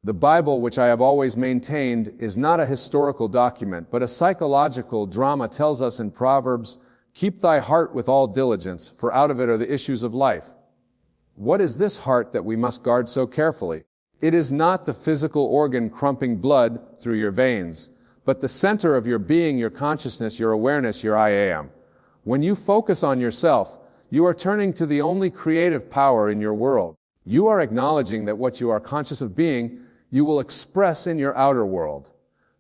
The Bible, which I have always maintained, is not a historical document, but a psychological drama. Tells us in Proverbs, "Keep thy heart with all diligence, for out of it are the issues of life." What is this heart that we must guard so carefully? It is not the physical organ crumping blood through your veins, but the center of your being, your consciousness, your awareness, your I am. When you focus on yourself, you are turning to the only creative power in your world. You are acknowledging that what you are conscious of being, you will express in your outer world.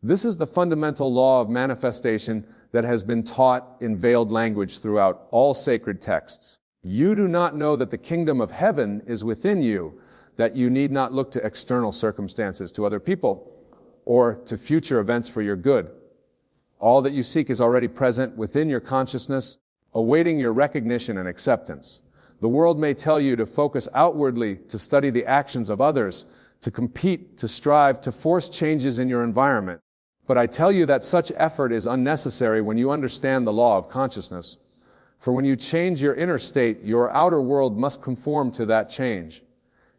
This is the fundamental law of manifestation that has been taught in veiled language throughout all sacred texts. You do not know that the kingdom of heaven is within you, that you need not look to external circumstances, to other people, or to future events for your good. All that you seek is already present within your consciousness, awaiting your recognition and acceptance. The world may tell you to focus outwardly, to study the actions of others, to compete, to strive, to force changes in your environment. But I tell you that such effort is unnecessary when you understand the law of consciousness. For when you change your inner state, your outer world must conform to that change.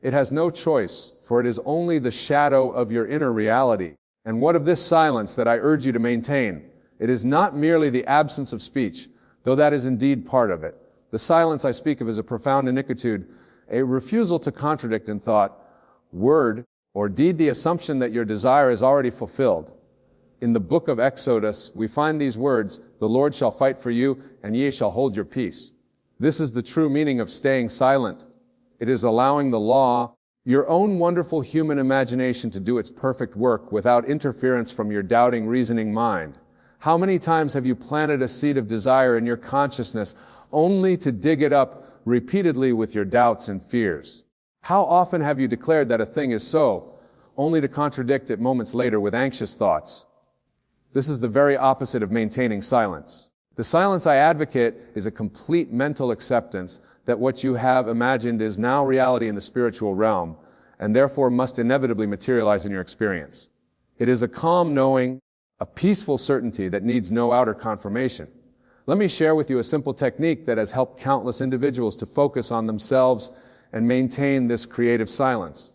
It has no choice, for it is only the shadow of your inner reality. And what of this silence that I urge you to maintain? It is not merely the absence of speech, though that is indeed part of it. The silence I speak of is a profound iniquity, a refusal to contradict in thought, word, or deed the assumption that your desire is already fulfilled. In the book of Exodus, we find these words, "The Lord shall fight for you, and ye shall hold your peace." This is the true meaning of staying silent. It is allowing the law, your own wonderful human imagination, to do its perfect work without interference from your doubting, reasoning mind. How many times have you planted a seed of desire in your consciousness only to dig it up repeatedly with your doubts and fears? How often have you declared that a thing is so, only to contradict it moments later with anxious thoughts? This is the very opposite of maintaining silence. The silence I advocate is a complete mental acceptance that what you have imagined is now reality in the spiritual realm, and therefore must inevitably materialize in your experience. It is a calm knowing, a peaceful certainty that needs no outer confirmation. Let me share with you a simple technique that has helped countless individuals to focus on themselves and maintain this creative silence.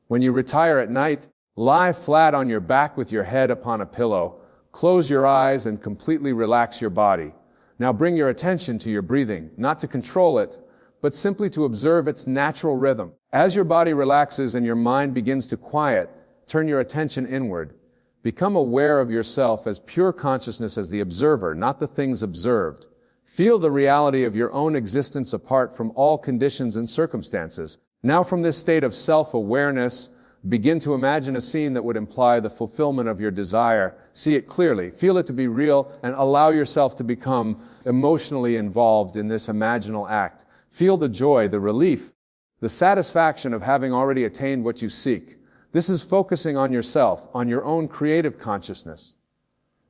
When you retire at night, lie flat on your back with your head upon a pillow, close your eyes and completely relax your body. Now bring your attention to your breathing, not to control it, but simply to observe its natural rhythm. As your body relaxes and your mind begins to quiet, turn your attention inward. Become aware of yourself as pure consciousness, as the observer, not the things observed. Feel the reality of your own existence apart from all conditions and circumstances. Now from this state of self-awareness, begin to imagine a scene that would imply the fulfillment of your desire. See it clearly, feel it to be real, and allow yourself to become emotionally involved in this imaginal act. Feel the joy, the relief, the satisfaction of having already attained what you seek. This is focusing on yourself, on your own creative consciousness.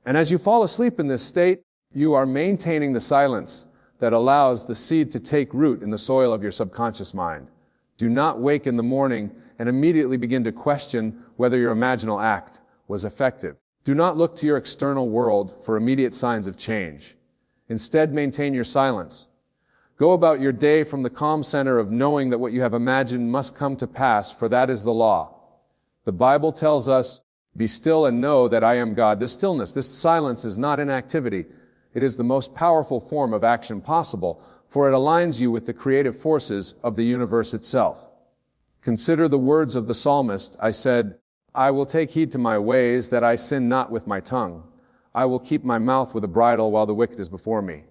And as you fall asleep in this state, you are maintaining the silence that allows the seed to take root in the soil of your subconscious mind. Do not wake in the morning and immediately begin to question whether your imaginal act was effective. Do not look to your external world for immediate signs of change. Instead, maintain your silence. Go about your day from the calm center of knowing that what you have imagined must come to pass, for that is the law. The Bible tells us, "Be still and know that I am God." This stillness, this silence is not inactivity. It is the most powerful form of action possible, for it aligns you with the creative forces of the universe itself. Consider the words of the psalmist. I said, "I will take heed to my ways, that I sin not with my tongue. I will keep my mouth with a bridle while the wicked is before me.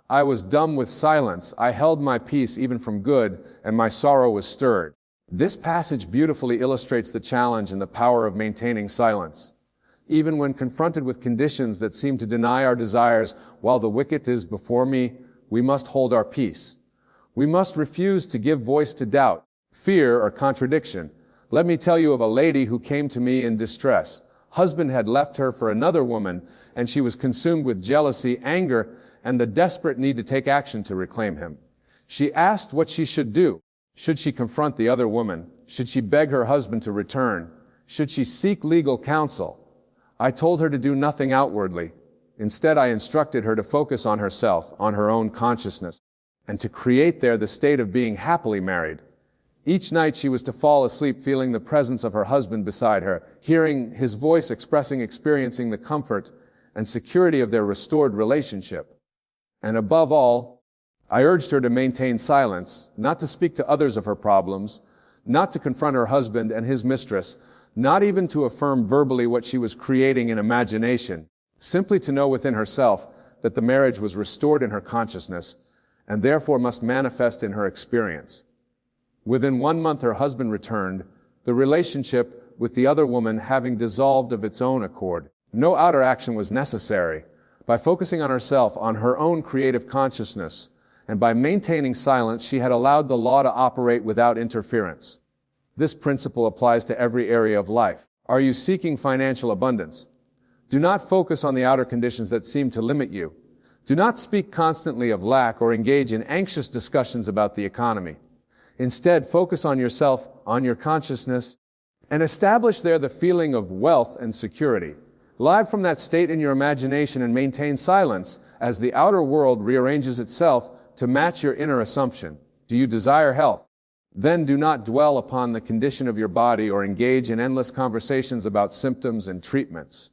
I was dumb with silence. I held my peace even from good, and my sorrow was stirred." This passage beautifully illustrates the challenge and the power of maintaining silence. Even when confronted with conditions that seem to deny our desires, while the wicked is before me, we must hold our peace. We must refuse to give voice to doubt, fear, or contradiction. Let me tell you of a lady who came to me in distress. Husband had left her for another woman, and she was consumed with jealousy, anger, and the desperate need to take action to reclaim him. She asked what she should do. Should she confront the other woman? Should she beg her husband to return? Should she seek legal counsel? I told her to do nothing outwardly. Instead, I instructed her to focus on herself, on her own consciousness, and to create there the state of being happily married. Each night she was to fall asleep feeling the presence of her husband beside her, hearing his voice experiencing the comfort and security of their restored relationship. And above all, I urged her to maintain silence, not to speak to others of her problems, not to confront her husband and his mistress, not even to affirm verbally what she was creating in imagination, simply to know within herself that the marriage was restored in her consciousness and therefore must manifest in her experience. Within 1 month her husband returned, the relationship with the other woman having dissolved of its own accord. No outer action was necessary. By focusing on herself, on her own creative consciousness, and by maintaining silence, she had allowed the law to operate without interference. This principle applies to every area of life. Are you seeking financial abundance? Do not focus on the outer conditions that seem to limit you. Do not speak constantly of lack or engage in anxious discussions about the economy. Instead, focus on yourself, on your consciousness, and establish there the feeling of wealth and security. Live from that state in your imagination and maintain silence as the outer world rearranges itself to match your inner assumption. Do you desire health? Then do not dwell upon the condition of your body or engage in endless conversations about symptoms and treatments.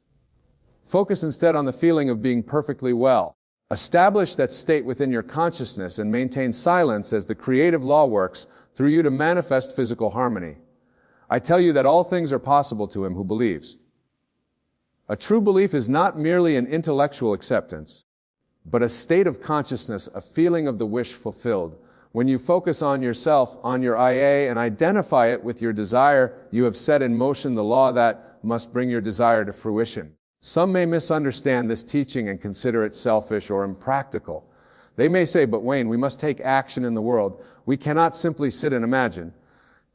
Focus instead on the feeling of being perfectly well. Establish that state within your consciousness and maintain silence as the creative law works through you to manifest physical harmony. I tell you that all things are possible to him who believes. A true belief is not merely an intellectual acceptance, but a state of consciousness, a feeling of the wish fulfilled. When you focus on yourself, on your IA, and identify it with your desire, you have set in motion the law that must bring your desire to fruition. Some may misunderstand this teaching and consider it selfish or impractical. They may say, but Wayne, we must take action in the world. We cannot simply sit and imagine.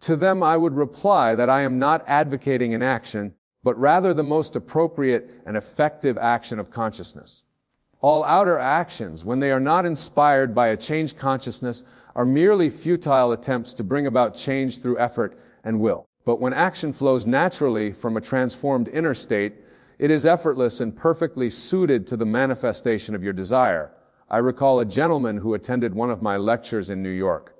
To them I would reply that I am not advocating inaction, but rather the most appropriate and effective action of consciousness. All outer actions, when they are not inspired by a changed consciousness, are merely futile attempts to bring about change through effort and will. But when action flows naturally from a transformed inner state, it is effortless and perfectly suited to the manifestation of your desire. I recall a gentleman who attended one of my lectures in New York.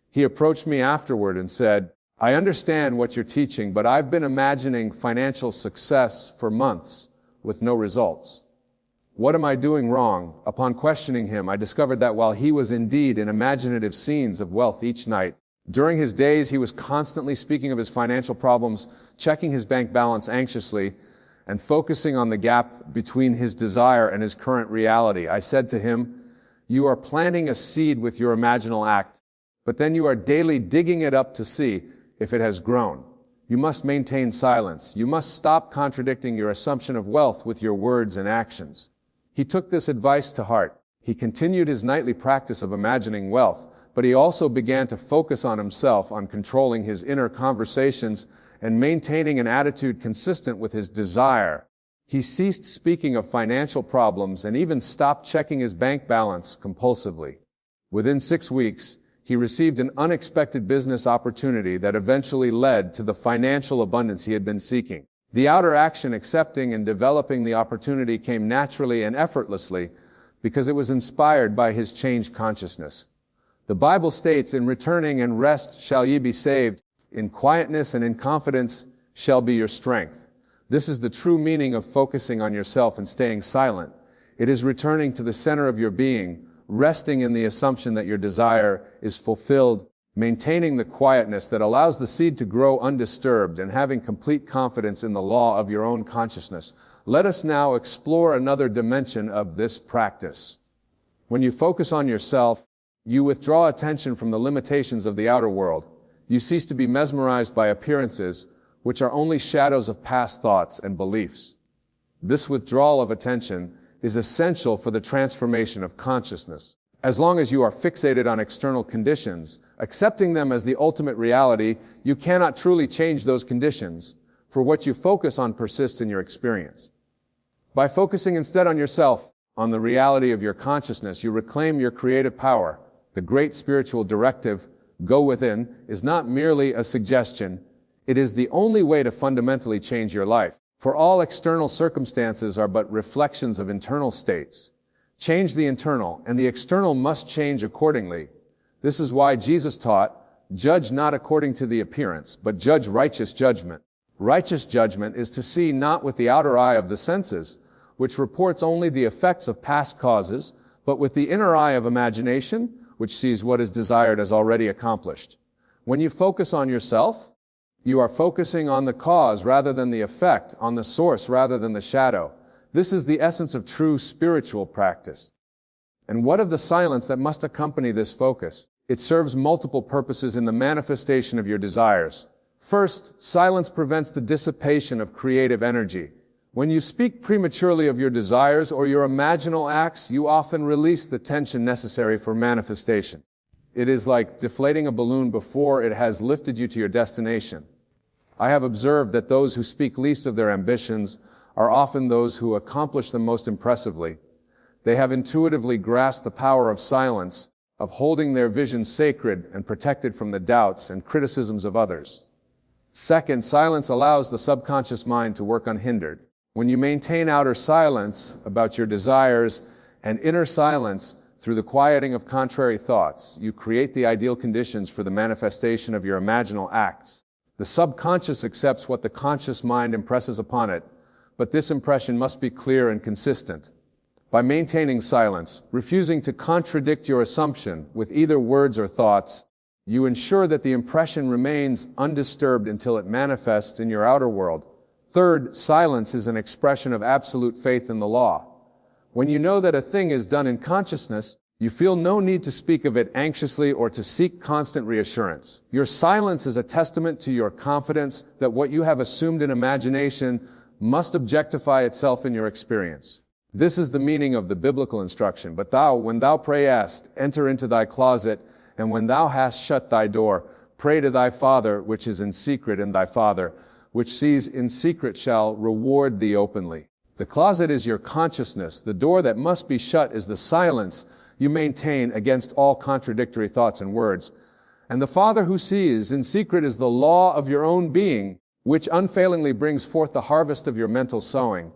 He approached me afterward and said, I understand what you're teaching, but I've been imagining financial success for months with no results. What am I doing wrong? Upon questioning him, I discovered that while he was indeed in imaginative scenes of wealth each night, during his days he was constantly speaking of his financial problems, checking his bank balance anxiously, and focusing on the gap between his desire and his current reality. I said to him, you are planting a seed with your imaginal act, but then you are daily digging it up to see if it has grown. You must maintain silence. You must stop contradicting your assumption of wealth with your words and actions. He took this advice to heart. He continued his nightly practice of imagining wealth, but he also began to focus on himself, on controlling his inner conversations and maintaining an attitude consistent with his desire. He ceased speaking of financial problems and even stopped checking his bank balance compulsively. Within 6 weeks, he received an unexpected business opportunity that eventually led to the financial abundance he had been seeking. The outer action accepting and developing the opportunity came naturally and effortlessly because it was inspired by his changed consciousness. The Bible states, in returning and rest shall ye be saved, in quietness and in confidence shall be your strength. This is the true meaning of focusing on yourself and staying silent. It is returning to the center of your being, resting in the assumption that your desire is fulfilled, maintaining the quietness that allows the seed to grow undisturbed, and having complete confidence in the law of your own consciousness. Let us now explore another dimension of this practice. When you focus on yourself, you withdraw attention from the limitations of the outer world. You cease to be mesmerized by appearances, which are only shadows of past thoughts and beliefs. This withdrawal of attention is essential for the transformation of consciousness. As long as you are fixated on external conditions, accepting them as the ultimate reality, you cannot truly change those conditions, for what you focus on persists in your experience. By focusing instead on yourself, on the reality of your consciousness, you reclaim your creative power. The great spiritual directive, go within, is not merely a suggestion. It is the only way to fundamentally change your life. For all external circumstances are but reflections of internal states. Change the internal, and the external must change accordingly. This is why Jesus taught, judge not according to the appearance, but judge righteous judgment. Righteous judgment is to see not with the outer eye of the senses, which reports only the effects of past causes, but with the inner eye of imagination, which sees what is desired as already accomplished. When you focus on yourself, you are focusing on the cause rather than the effect, on the source rather than the shadow. This is the essence of true spiritual practice. And what of the silence that must accompany this focus? It serves multiple purposes in the manifestation of your desires. First, silence prevents the dissipation of creative energy. When you speak prematurely of your desires or your imaginal acts, you often release the tension necessary for manifestation. It is like deflating a balloon before it has lifted you to your destination. I have observed that those who speak least of their ambitions are often those who accomplish them most impressively. They have intuitively grasped the power of silence, of holding their vision sacred and protected from the doubts and criticisms of others. Second, silence allows the subconscious mind to work unhindered. When you maintain outer silence about your desires and inner silence through the quieting of contrary thoughts, you create the ideal conditions for the manifestation of your imaginal acts. The subconscious accepts what the conscious mind impresses upon it, but this impression must be clear and consistent. By maintaining silence, refusing to contradict your assumption with either words or thoughts, you ensure that the impression remains undisturbed until it manifests in your outer world. Third, silence is an expression of absolute faith in the law. When you know that a thing is done in consciousness, you feel no need to speak of it anxiously or to seek constant reassurance. Your silence is a testament to your confidence that what you have assumed in imagination must objectify itself in your experience. This is the meaning of the biblical instruction. But thou, when thou prayest, enter into thy closet, and when thou hast shut thy door, pray to thy Father which is in secret, and thy Father which sees in secret shall reward thee openly. The closet is your consciousness. The door that must be shut is the silence you maintain against all contradictory thoughts and words. And the Father who sees in secret is the law of your own being, which unfailingly brings forth the harvest of your mental sowing.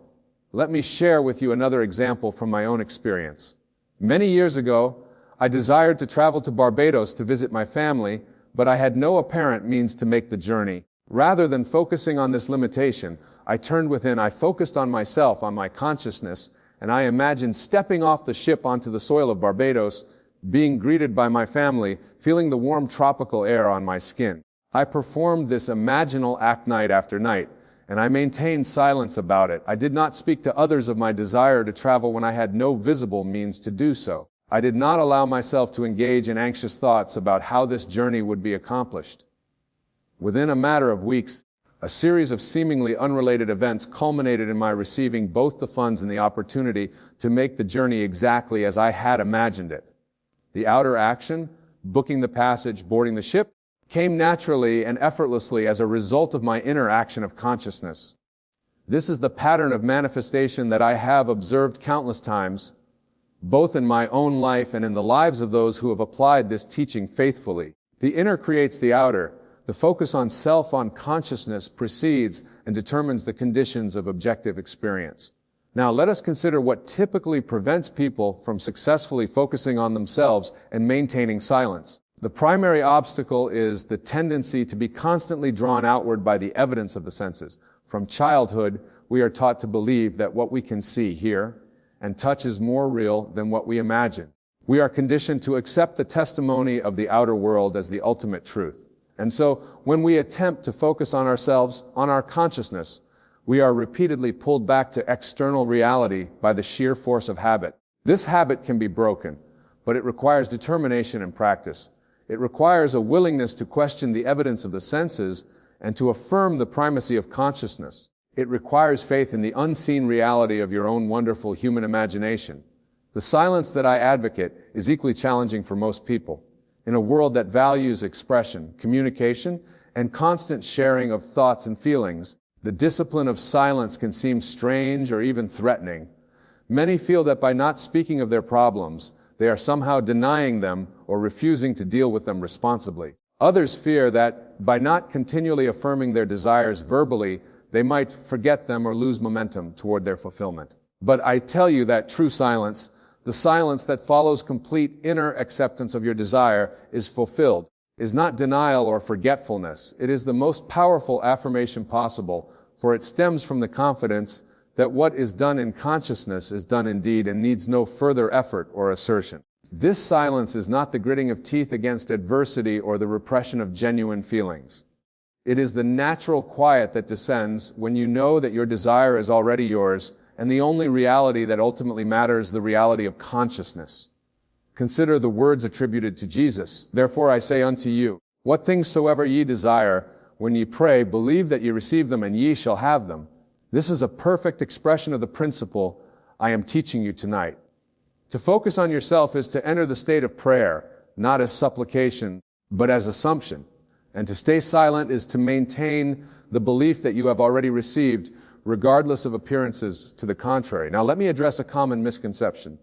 Let me share with you another example from my own experience. Many years ago, I desired to travel to Barbados to visit my family, but I had no apparent means to make the journey. Rather than focusing on this limitation, I turned within. I focused on myself, on my consciousness, and I imagined stepping off the ship onto the soil of Barbados, being greeted by my family, feeling the warm tropical air on my skin. I performed this imaginal act night after night, and I maintained silence about it. I did not speak to others of my desire to travel when I had no visible means to do so. I did not allow myself to engage in anxious thoughts about how this journey would be accomplished. Within a matter of weeks, a series of seemingly unrelated events culminated in my receiving both the funds and the opportunity to make the journey exactly as I had imagined it. The outer action, booking the passage, boarding the ship, came naturally and effortlessly as a result of my inner action of consciousness. This is the pattern of manifestation that I have observed countless times, both in my own life and in the lives of those who have applied this teaching faithfully. The inner creates the outer. The focus on self, on consciousness, precedes and determines the conditions of objective experience. Now, let us consider what typically prevents people from successfully focusing on themselves and maintaining silence. The primary obstacle is the tendency to be constantly drawn outward by the evidence of the senses. From childhood, we are taught to believe that what we can see, hear, and touch is more real than what we imagine. We are conditioned to accept the testimony of the outer world as the ultimate truth. And so, when we attempt to focus on ourselves, on our consciousness, we are repeatedly pulled back to external reality by the sheer force of habit. This habit can be broken, but it requires determination and practice. It requires a willingness to question the evidence of the senses and to affirm the primacy of consciousness. It requires faith in the unseen reality of your own wonderful human imagination. The silence that I advocate is equally challenging for most people. In a world that values expression, communication, and constant sharing of thoughts and feelings, the discipline of silence can seem strange or even threatening. Many feel that by not speaking of their problems, they are somehow denying them or refusing to deal with them responsibly. Others fear that by not continually affirming their desires verbally, they might forget them or lose momentum toward their fulfillment. But I tell you that true silence, the silence that follows complete inner acceptance of your desire, is fulfilled. is not denial or forgetfulness. It is the most powerful affirmation possible, for it stems from the confidence that what is done in consciousness is done indeed and needs no further effort or assertion. This silence is not the gritting of teeth against adversity or the repression of genuine feelings. It is the natural quiet that descends when you know that your desire is already yours, and the only reality that ultimately matters, the reality of consciousness. Consider the words attributed to Jesus. Therefore I say unto you, what things soever ye desire, when ye pray, believe that ye receive them, and ye shall have them. This is a perfect expression of the principle I am teaching you tonight. To focus on yourself is to enter the state of prayer, not as supplication, but as assumption. And to stay silent is to maintain the belief that you have already received, regardless of appearances to the contrary. Now let me address a common misconception.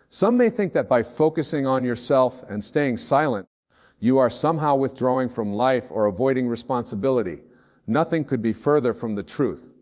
Some may think that by focusing on yourself and staying silent, you are somehow withdrawing from life or avoiding responsibility. Nothing could be further from the truth.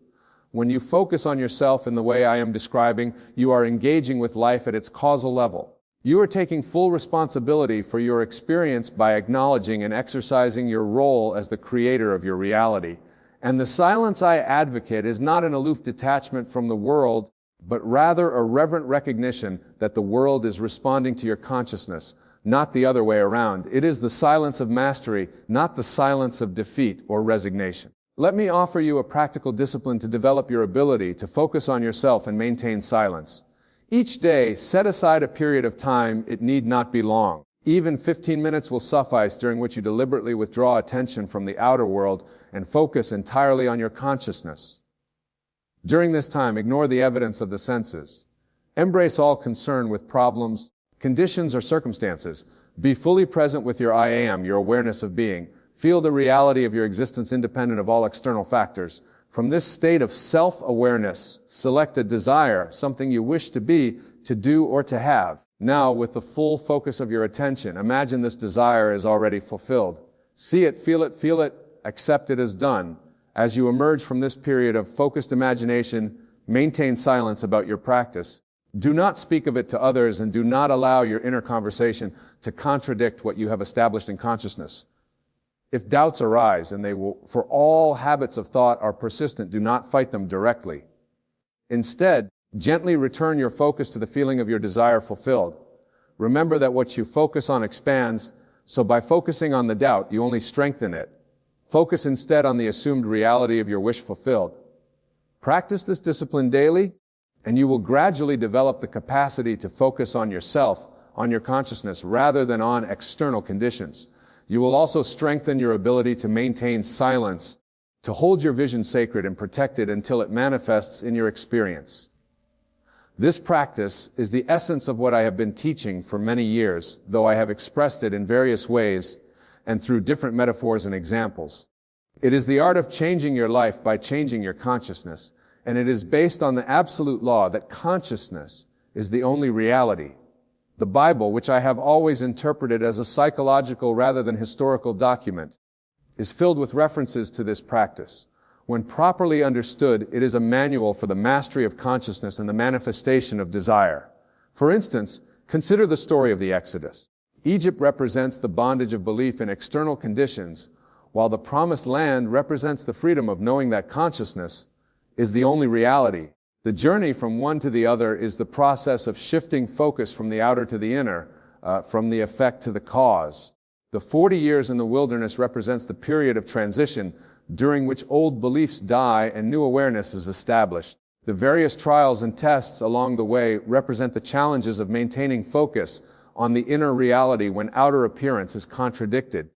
When you focus on yourself in the way I am describing, you are engaging with life at its causal level. You are taking full responsibility for your experience by acknowledging and exercising your role as the creator of your reality. And the silence I advocate is not an aloof detachment from the world, but rather a reverent recognition that the world is responding to your consciousness, not the other way around. It is the silence of mastery, not the silence of defeat or resignation. Let me offer you a practical discipline to develop your ability to focus on yourself and maintain silence. Each day, set aside a period of time. It need not be long. Even 15 minutes will suffice, during which you deliberately withdraw attention from the outer world and focus entirely on your consciousness. During this time, ignore the evidence of the senses. Embrace all concern with problems, conditions, or circumstances. Be fully present with your I am, your awareness of being. Feel the reality of your existence independent of all external factors. From this state of self-awareness, select a desire, something you wish to be, to do, or to have. Now, with the full focus of your attention, imagine this desire is already fulfilled. See it, feel it, accept it as done. As you emerge from this period of focused imagination, maintain silence about your practice. Do not speak of it to others, and do not allow your inner conversation to contradict what you have established in consciousness. If doubts arise, and they will, for all habits of thought are persistent, do not fight them directly. Instead, gently return your focus to the feeling of your desire fulfilled. Remember that what you focus on expands, so by focusing on the doubt, you only strengthen it. Focus instead on the assumed reality of your wish fulfilled. Practice this discipline daily, and you will gradually develop the capacity to focus on yourself, on your consciousness, rather than on external conditions. You will also strengthen your ability to maintain silence, to hold your vision sacred and protect it until it manifests in your experience. This practice is the essence of what I have been teaching for many years, though I have expressed it in various ways and through different metaphors and examples. It is the art of changing your life by changing your consciousness, and it is based on the absolute law that consciousness is the only reality. The Bible, which I have always interpreted as a psychological rather than historical document, is filled with references to this practice. When properly understood, it is a manual for the mastery of consciousness and the manifestation of desire. For instance, consider the story of the Exodus. Egypt represents the bondage of belief in external conditions, while the promised land represents the freedom of knowing that consciousness is the only reality. The journey from one to the other is the process of shifting focus from the outer to the inner, from the effect to the cause. The 40 years in the wilderness represents the period of transition during which old beliefs die and new awareness is established. The various trials and tests along the way represent the challenges of maintaining focus on the inner reality when outer appearance is contradicted.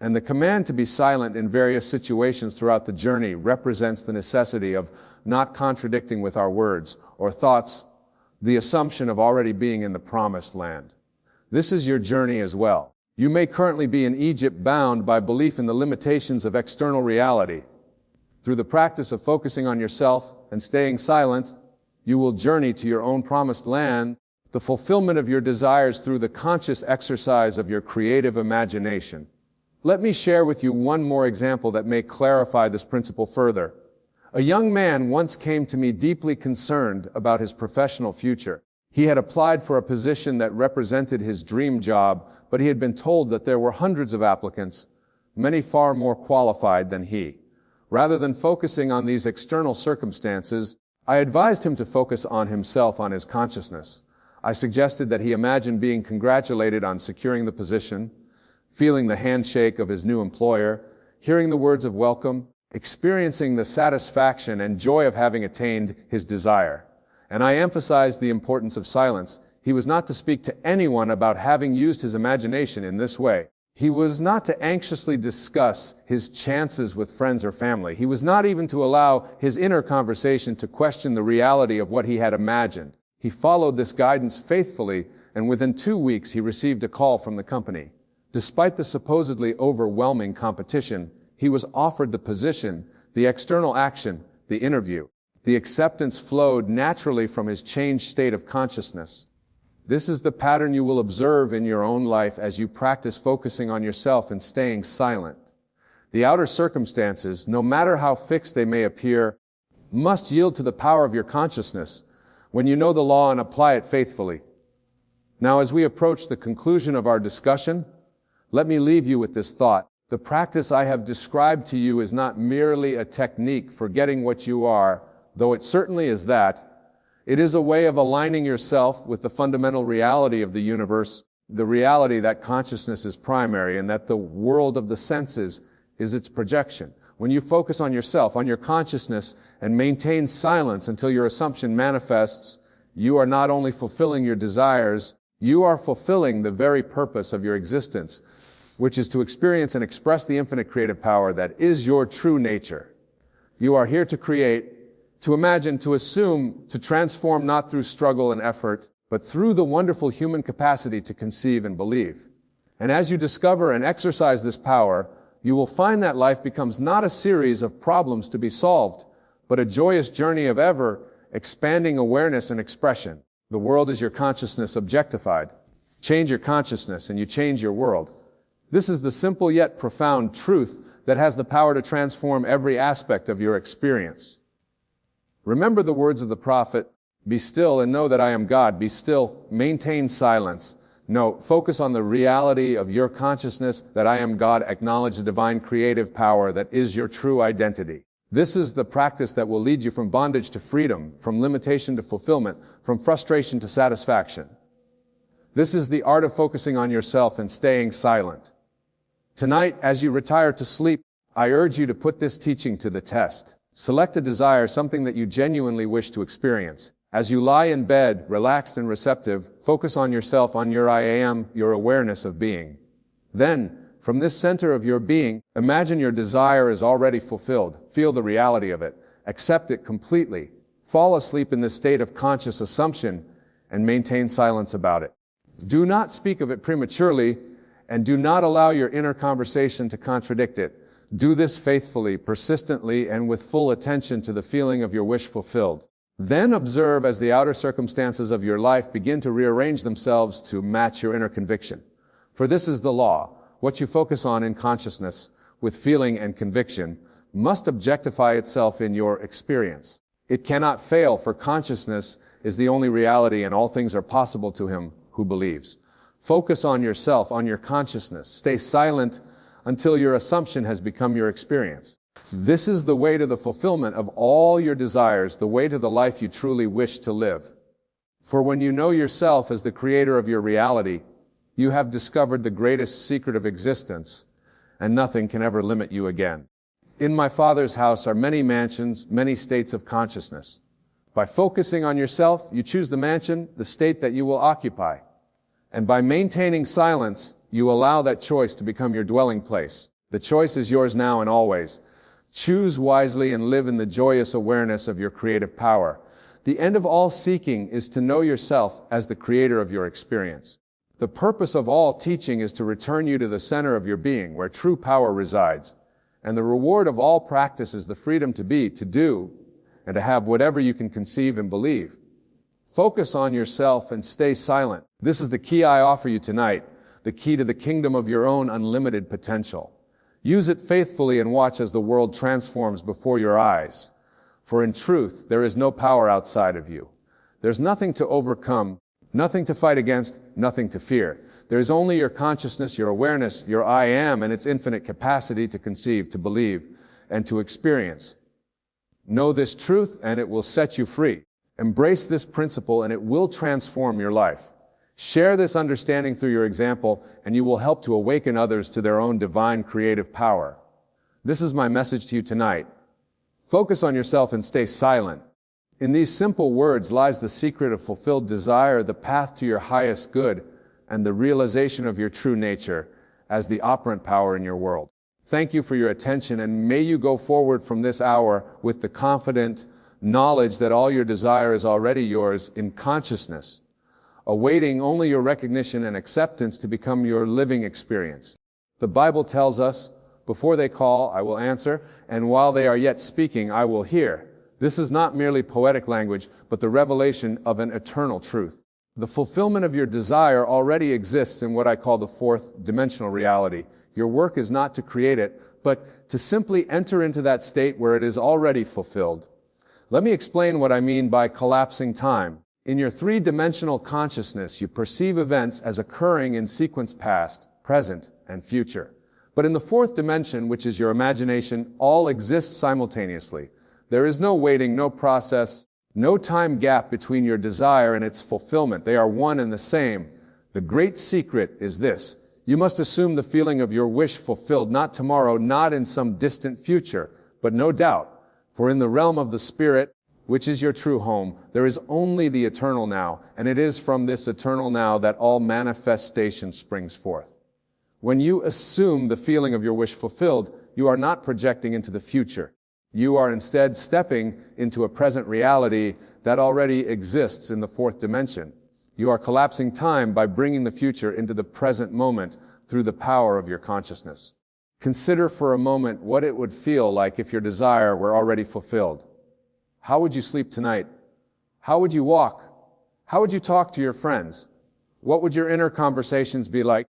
And the command to be silent in various situations throughout the journey represents the necessity of not contradicting with our words or thoughts the assumption of already being in the promised land. This is your journey as well. You may currently be in Egypt, bound by belief in the limitations of external reality. Through the practice of focusing on yourself and staying silent, you will journey to your own promised land, the fulfillment of your desires through the conscious exercise of your creative imagination. Let me share with you one more example that may clarify this principle further. A young man once came to me deeply concerned about his professional future. He had applied for a position that represented his dream job, but he had been told that there were hundreds of applicants, many far more qualified than he. Rather than focusing on these external circumstances, I advised him to focus on himself, on his consciousness. I suggested that he imagine being congratulated on securing the position, feeling the handshake of his new employer, hearing the words of welcome, experiencing the satisfaction and joy of having attained his desire. And I emphasized the importance of silence. He was not to speak to anyone about having used his imagination in this way. He was not to anxiously discuss his chances with friends or family. He was not even to allow his inner conversation to question the reality of what he had imagined. He followed this guidance faithfully, and within 2 weeks he received a call from the company. Despite the supposedly overwhelming competition, he was offered the position, the external action, the interview. The acceptance flowed naturally from his changed state of consciousness. This is the pattern you will observe in your own life as you practice focusing on yourself and staying silent. The outer circumstances, no matter how fixed they may appear, must yield to the power of your consciousness when you know the law and apply it faithfully. Now, as we approach the conclusion of our discussion, let me leave you with this thought. The practice I have described to you is not merely a technique for getting what you are, though it certainly is that. It is a way of aligning yourself with the fundamental reality of the universe, the reality that consciousness is primary and that the world of the senses is its projection. When you focus on yourself, on your consciousness, and maintain silence until your assumption manifests, you are not only fulfilling your desires, you are fulfilling the very purpose of your existence, which is to experience and express the infinite creative power that is your true nature. You are here to create, to imagine, to assume, to transform not through struggle and effort, but through the wonderful human capacity to conceive and believe. And as you discover and exercise this power, you will find that life becomes not a series of problems to be solved, but a joyous journey of ever expanding awareness and expression. The world is your consciousness objectified. Change your consciousness and you change your world. This is the simple yet profound truth that has the power to transform every aspect of your experience. Remember the words of the prophet, "Be still and know that I am God." Be still, maintain silence. No, focus on the reality of your consciousness that I am God. Acknowledge the divine creative power that is your true identity. This is the practice that will lead you from bondage to freedom, from limitation to fulfillment, from frustration to satisfaction. This is the art of focusing on yourself and staying silent. Tonight, as you retire to sleep, I urge you to put this teaching to the test. Select a desire, something that you genuinely wish to experience. As you lie in bed, relaxed and receptive, focus on yourself, on your I am, your awareness of being. Then, from this center of your being, imagine your desire is already fulfilled. Feel the reality of it. Accept it completely. Fall asleep in this state of conscious assumption and maintain silence about it. Do not speak of it prematurely, and do not allow your inner conversation to contradict it. Do this faithfully, persistently, and with full attention to the feeling of your wish fulfilled. Then observe as the outer circumstances of your life begin to rearrange themselves to match your inner conviction. For this is the law. What you focus on in consciousness, with feeling and conviction, must objectify itself in your experience. It cannot fail, for consciousness is the only reality and all things are possible to him who believes. Focus on yourself, on your consciousness. Stay silent until your assumption has become your experience. This is the way to the fulfillment of all your desires, the way to the life you truly wish to live. For when you know yourself as the creator of your reality, you have discovered the greatest secret of existence, and nothing can ever limit you again. In my Father's house are many mansions, many states of consciousness. By focusing on yourself, you choose the mansion, the state that you will occupy. And by maintaining silence, you allow that choice to become your dwelling place. The choice is yours now and always. Choose wisely and live in the joyous awareness of your creative power. The end of all seeking is to know yourself as the creator of your experience. The purpose of all teaching is to return you to the center of your being, where true power resides. And the reward of all practice is the freedom to be, to do, and to have whatever you can conceive and believe. Focus on yourself and stay silent. This is the key I offer you tonight, the key to the kingdom of your own unlimited potential. Use it faithfully and watch as the world transforms before your eyes. For in truth, there is no power outside of you. There's nothing to overcome, Nothing to fight against, nothing to fear. There is only your consciousness, your awareness, your I am, and its infinite capacity to conceive, to believe, and to experience. Know this truth, and it will set you free. Embrace this principle, and it will transform your life. Share this understanding through your example, and you will help to awaken others to their own divine creative power. This is my message to you tonight. Focus on yourself and stay silent. In these simple words lies the secret of fulfilled desire, the path to your highest good, and the realization of your true nature as the operant power in your world. Thank you for your attention, and may you go forward from this hour with the confident knowledge that all your desire is already yours in consciousness, awaiting only your recognition and acceptance to become your living experience. The Bible tells us, before they call, I will answer, and while they are yet speaking, I will hear. This is not merely poetic language, but the revelation of an eternal truth. The fulfillment of your desire already exists in what I call the fourth dimensional reality. Your work is not to create it, but to simply enter into that state where it is already fulfilled. Let me explain what I mean by collapsing time. In your three-dimensional consciousness, you perceive events as occurring in sequence past, present, and future. But in the fourth dimension, which is your imagination, all exists simultaneously. There is no waiting, no process, no time gap between your desire and its fulfillment. They are one and the same. The great secret is this. You must assume the feeling of your wish fulfilled, not tomorrow, not in some distant future, but no doubt. For in the realm of the spirit, which is your true home, there is only the eternal now, and it is from this eternal now that all manifestation springs forth. When you assume the feeling of your wish fulfilled, you are not projecting into the future. You are instead stepping into a present reality that already exists in the fourth dimension. You are collapsing time by bringing the future into the present moment through the power of your consciousness. Consider for a moment what it would feel like if your desire were already fulfilled. How would you sleep tonight? How would you walk? How would you talk to your friends? What would your inner conversations be like?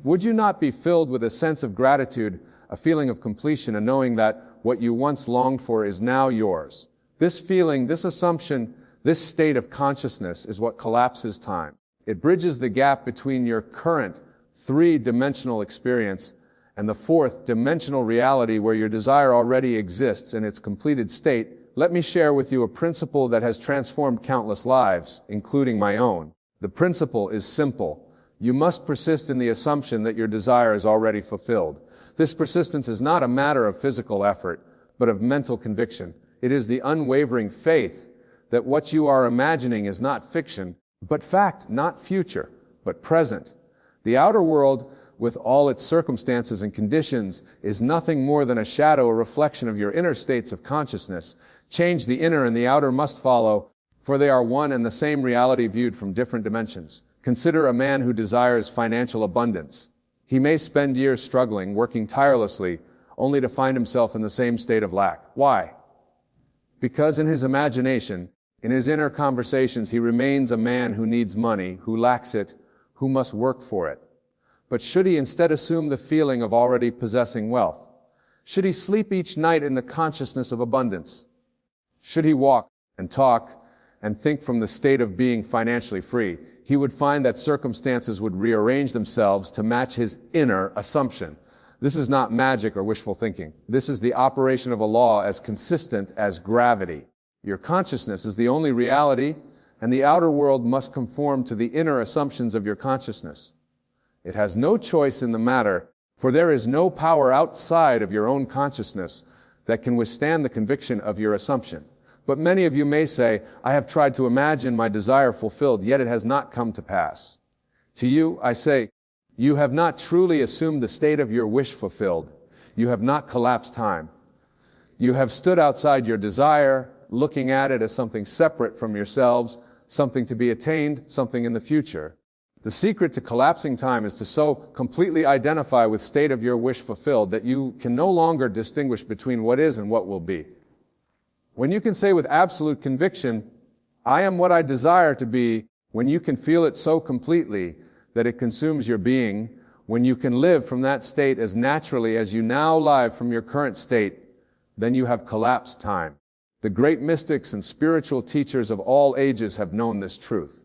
Would you not be filled with a sense of gratitude, a feeling of completion, and knowing that what you once longed for is now yours? This feeling, this assumption, this state of consciousness is what collapses time. It bridges the gap between your current three-dimensional experience and the fourth dimensional reality where your desire already exists in its completed state. Let me share with you a principle that has transformed countless lives, including my own. The principle is simple. You must persist in the assumption that your desire is already fulfilled. This persistence is not a matter of physical effort, but of mental conviction. It is the unwavering faith that what you are imagining is not fiction, but fact, not future, but present. The outer world, with all its circumstances and conditions, is nothing more than a shadow, a reflection of your inner states of consciousness. Change the inner and the outer must follow, for they are one and the same reality viewed from different dimensions. Consider a man who desires financial abundance. He may spend years struggling, working tirelessly, only to find himself in the same state of lack. Why? Because in his imagination, in his inner conversations, he remains a man who needs money, who lacks it, who must work for it. But should he instead assume the feeling of already possessing wealth? Should he sleep each night in the consciousness of abundance? Should he walk and talk and think from the state of being financially free? He would find that circumstances would rearrange themselves to match his inner assumption. This is not magic or wishful thinking. This is the operation of a law as consistent as gravity. Your consciousness is the only reality, and the outer world must conform to the inner assumptions of your consciousness. It has no choice in the matter, for there is no power outside of your own consciousness that can withstand the conviction of your assumption. But many of you may say, I have tried to imagine my desire fulfilled, yet it has not come to pass. To you, I say, you have not truly assumed the state of your wish fulfilled. You have not collapsed time. You have stood outside your desire, looking at it as something separate from yourselves, something to be attained, something in the future. The secret to collapsing time is to so completely identify with state of your wish fulfilled that you can no longer distinguish between what is and what will be. When you can say with absolute conviction, I am what I desire to be, when you can feel it so completely that it consumes your being, when you can live from that state as naturally as you now live from your current state, then you have collapsed time. The great mystics and spiritual teachers of all ages have known this truth.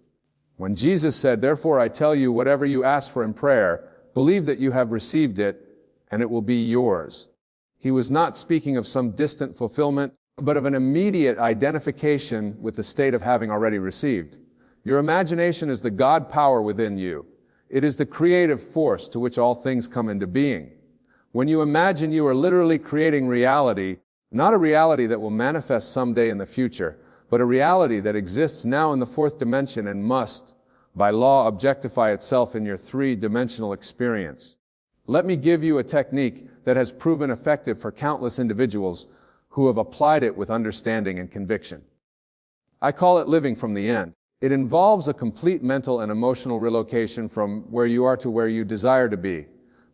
When Jesus said, "Therefore I tell you, whatever you ask for in prayer, believe that you have received it, and it will be yours," he was not speaking of some distant fulfillment, but of an immediate identification with the state of having already received. Your imagination is the God power within you. It is the creative force to which all things come into being. When you imagine, you are literally creating reality, not a reality that will manifest someday in the future, but a reality that exists now in the fourth dimension and must, by law, objectify itself in your three-dimensional experience. Let me give you a technique that has proven effective for countless individuals who have applied it with understanding and conviction. I call it living from the end. It involves a complete mental and emotional relocation from where you are to where you desire to be.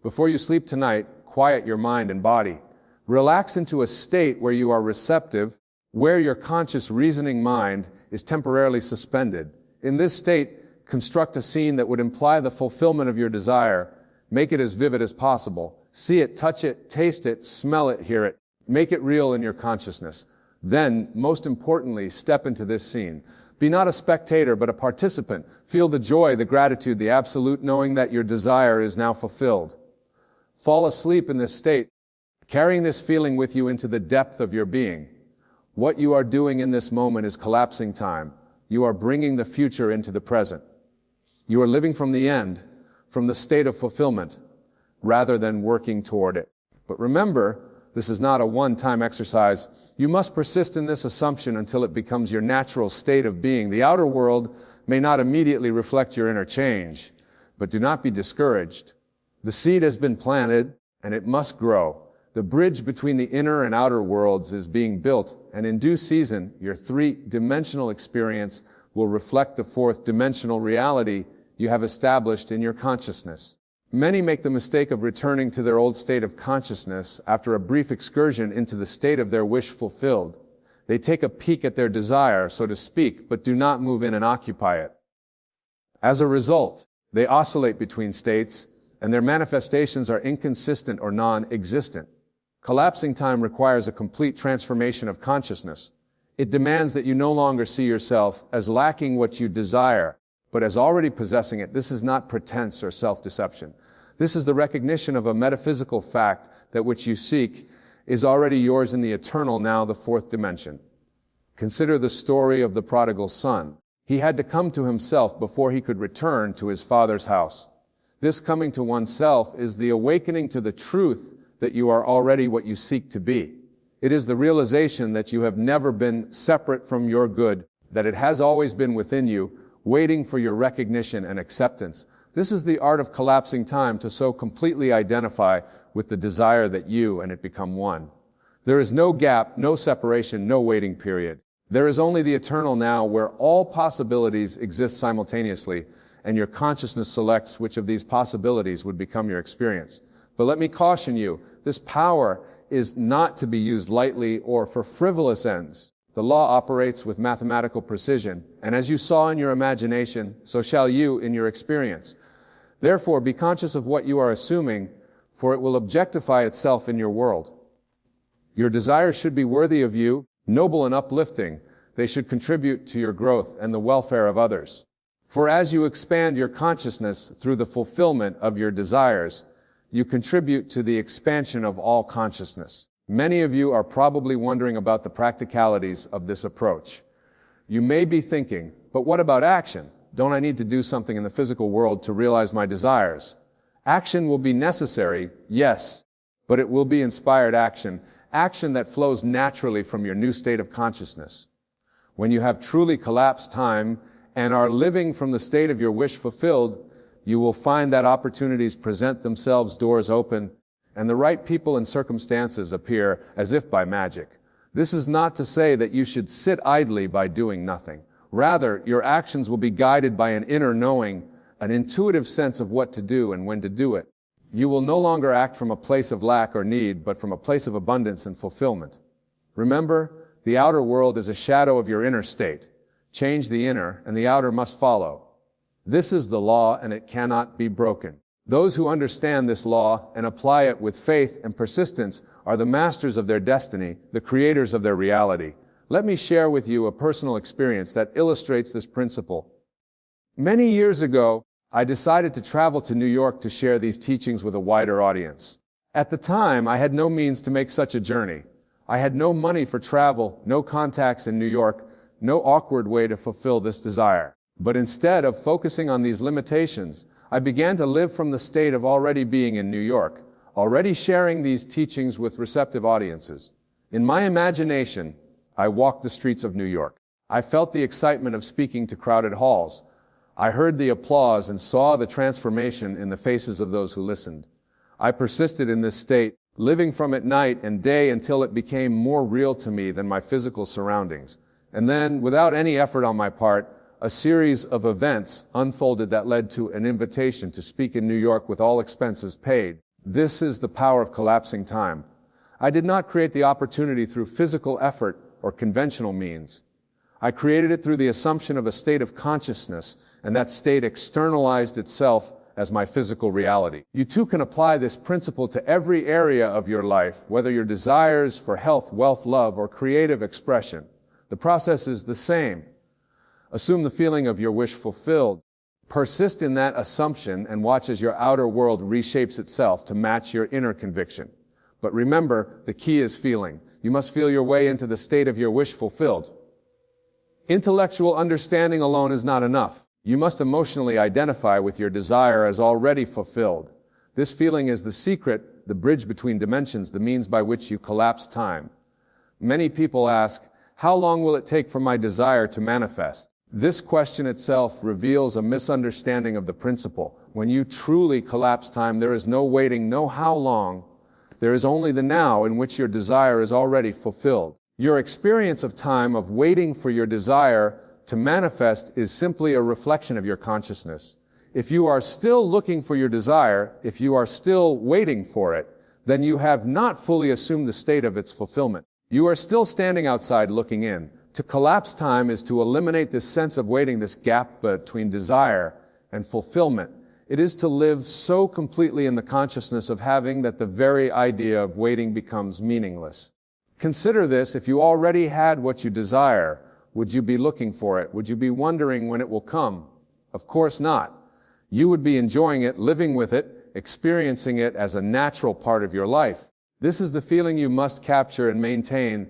Before you sleep tonight, quiet your mind and body. Relax into a state where you are receptive, where your conscious reasoning mind is temporarily suspended. In this state, construct a scene that would imply the fulfillment of your desire. Make it as vivid as possible. See it, touch it, taste it, smell it, hear it. Make it real in your consciousness. Then, most importantly, step into this scene. Be not a spectator, but a participant. Feel the joy, the gratitude, the absolute knowing that your desire is now fulfilled. Fall asleep in this state, carrying this feeling with you into the depth of your being. What you are doing in this moment is collapsing time. You are bringing the future into the present. You are living from the end, from the state of fulfillment, rather than working toward it. But remember, this is not a one-time exercise. You must persist in this assumption until it becomes your natural state of being. The outer world may not immediately reflect your inner change, but do not be discouraged. The seed has been planted, and it must grow. The bridge between the inner and outer worlds is being built, and in due season, your three-dimensional experience will reflect the fourth-dimensional reality you have established in your consciousness. Many make the mistake of returning to their old state of consciousness after a brief excursion into the state of their wish fulfilled. They take a peek at their desire, so to speak, but do not move in and occupy it. As a result, they oscillate between states, and their manifestations are inconsistent or non-existent. Collapsing time requires a complete transformation of consciousness. It demands that you no longer see yourself as lacking what you desire, but as already possessing it. This is not pretense or self-deception. This is the recognition of a metaphysical fact that which you seek is already yours in the eternal, now the fourth dimension. Consider the story of the prodigal son. He had to come to himself before he could return to his father's house. This coming to oneself is the awakening to the truth that you are already what you seek to be. It is the realization that you have never been separate from your good, that it has always been within you, waiting for your recognition and acceptance. This is the art of collapsing time, to so completely identify with the desire that you and it become one. There is no gap, no separation, no waiting period. There is only the eternal now, where all possibilities exist simultaneously, and your consciousness selects which of these possibilities would become your experience. But let me caution you, this power is not to be used lightly or for frivolous ends. The law operates with mathematical precision, and as you saw in your imagination, so shall you in your experience. Therefore, be conscious of what you are assuming, for it will objectify itself in your world. Your desires should be worthy of you, noble and uplifting. They should contribute to your growth and the welfare of others. For as you expand your consciousness through the fulfillment of your desires, you contribute to the expansion of all consciousness. Many of you are probably wondering about the practicalities of this approach. You may be thinking, but what about action? Don't I need to do something in the physical world to realize my desires? Action will be necessary, yes, but it will be inspired action, action that flows naturally from your new state of consciousness. When you have truly collapsed time and are living from the state of your wish fulfilled, you will find that opportunities present themselves, doors open, and the right people and circumstances appear as if by magic. This is not to say that you should sit idly by doing nothing. Rather, your actions will be guided by an inner knowing, an intuitive sense of what to do and when to do it. You will no longer act from a place of lack or need, but from a place of abundance and fulfillment. Remember, the outer world is a shadow of your inner state. Change the inner, and the outer must follow. This is the law, and it cannot be broken. Those who understand this law and apply it with faith and persistence are the masters of their destiny, the creators of their reality. Let me share with you a personal experience that illustrates this principle. Many years ago, I decided to travel to New York to share these teachings with a wider audience. At the time, I had no means to make such a journey. I had no money for travel, no contacts in New York, no awkward way to fulfill this desire. But instead of focusing on these limitations, I began to live from the state of already being in New York, already sharing these teachings with receptive audiences. In my imagination, I walked the streets of New York. I felt the excitement of speaking to crowded halls. I heard the applause and saw the transformation in the faces of those who listened. I persisted in this state, living from it night and day until it became more real to me than my physical surroundings. And then, without any effort on my part, a series of events unfolded that led to an invitation to speak in New York with all expenses paid. This is the power of collapsing time. I did not create the opportunity through physical effort or conventional means. I created it through the assumption of a state of consciousness, and that state externalized itself as my physical reality. You too can apply this principle to every area of your life, whether your desires for health, wealth, love, or creative expression. The process is the same. Assume the feeling of your wish fulfilled. Persist in that assumption and watch as your outer world reshapes itself to match your inner conviction. But remember, the key is feeling. You must feel your way into the state of your wish fulfilled. Intellectual understanding alone is not enough. You must emotionally identify with your desire as already fulfilled. This feeling is the secret, the bridge between dimensions, the means by which you collapse time. Many people ask, how long will it take for my desire to manifest? This question itself reveals a misunderstanding of the principle. When you truly collapse time, there is no waiting, no how long. There is only the now in which your desire is already fulfilled. Your experience of time, of waiting for your desire to manifest, is simply a reflection of your consciousness. If you are still looking for your desire, if you are still waiting for it, then you have not fully assumed the state of its fulfillment. You are still standing outside looking in. To collapse time is to eliminate this sense of waiting, this gap between desire and fulfillment. It is to live so completely in the consciousness of having that the very idea of waiting becomes meaningless. Consider this: if you already had what you desire, would you be looking for it? Would you be wondering when it will come? Of course not. You would be enjoying it, living with it, experiencing it as a natural part of your life. This is the feeling you must capture and maintain,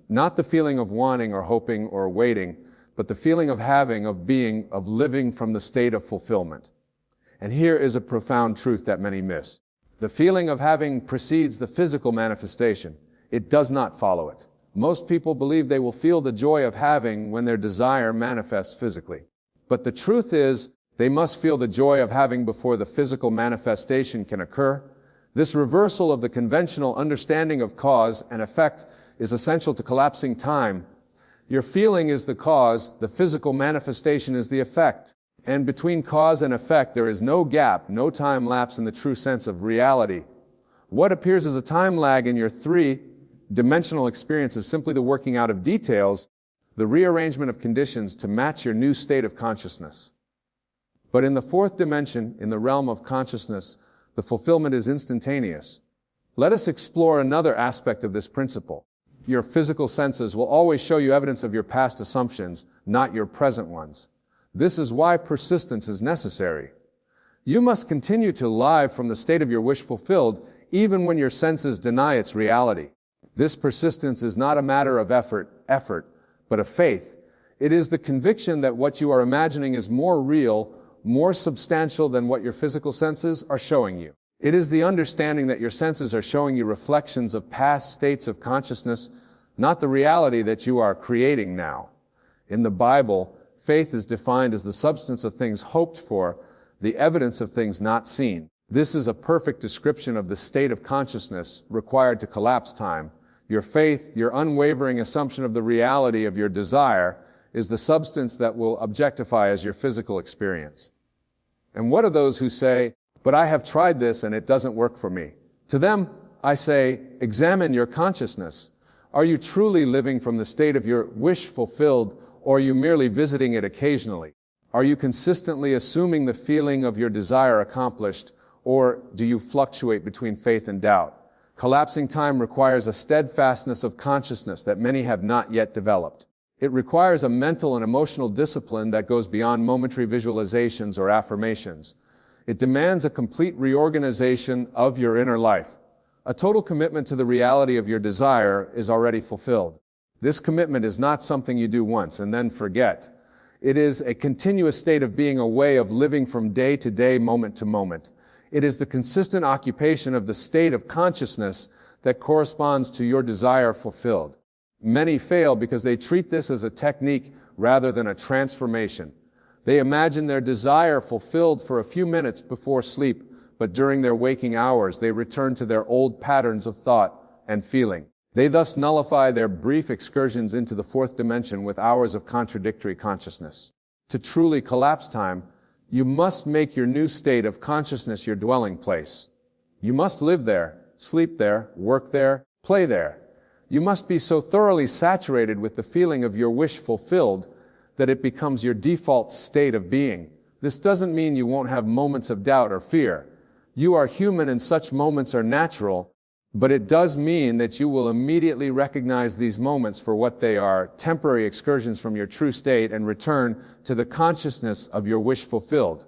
not the feeling of wanting or hoping or waiting, but the feeling of having, of being, of living from the state of fulfillment. And here is a profound truth that many miss. The feeling of having precedes the physical manifestation. It does not follow it. Most people believe they will feel the joy of having when their desire manifests physically. But the truth is, they must feel the joy of having before the physical manifestation can occur. This reversal of the conventional understanding of cause and effect is essential to collapsing time. Your feeling is the cause, the physical manifestation is the effect. And between cause and effect, there is no gap, no time lapse in the true sense of reality. What appears as a time lag in your three-dimensional experience is simply the working out of details, the rearrangement of conditions to match your new state of consciousness. But in the fourth dimension, in the realm of consciousness, the fulfillment is instantaneous. Let us explore another aspect of this principle. Your physical senses will always show you evidence of your past assumptions, not your present ones. This is why persistence is necessary. You must continue to live from the state of your wish fulfilled, even when your senses deny its reality. This persistence is not a matter of effort, but of faith. It is the conviction that what you are imagining is more real, more substantial than what your physical senses are showing you. It is the understanding that your senses are showing you reflections of past states of consciousness, not the reality that you are creating now. In the Bible, faith is defined as the substance of things hoped for, the evidence of things not seen. This is a perfect description of the state of consciousness required to collapse time. Your faith, your unwavering assumption of the reality of your desire, is the substance that will objectify as your physical experience. And what are those who say, "But I have tried this and it doesn't work for me"? To them, I say, examine your consciousness. Are you truly living from the state of your wish fulfilled, or are you merely visiting it occasionally? Are you consistently assuming the feeling of your desire accomplished, or do you fluctuate between faith and doubt? Collapsing time requires a steadfastness of consciousness that many have not yet developed. It requires a mental and emotional discipline that goes beyond momentary visualizations or affirmations. It demands a complete reorganization of your inner life. A total commitment to the reality of your desire is already fulfilled. This commitment is not something you do once and then forget. It is a continuous state of being, a way of living from day to day, moment to moment. It is the consistent occupation of the state of consciousness that corresponds to your desire fulfilled. Many fail because they treat this as a technique rather than a transformation. They imagine their desire fulfilled for a few minutes before sleep, but during their waking hours they return to their old patterns of thought and feeling. They thus nullify their brief excursions into the fourth dimension with hours of contradictory consciousness. To truly collapse time, you must make your new state of consciousness your dwelling place. You must live there, sleep there, work there, play there. You must be so thoroughly saturated with the feeling of your wish fulfilled that it becomes your default state of being. This doesn't mean you won't have moments of doubt or fear. You are human and such moments are natural, but it does mean that you will immediately recognize these moments for what they are, temporary excursions from your true state, and return to the consciousness of your wish fulfilled.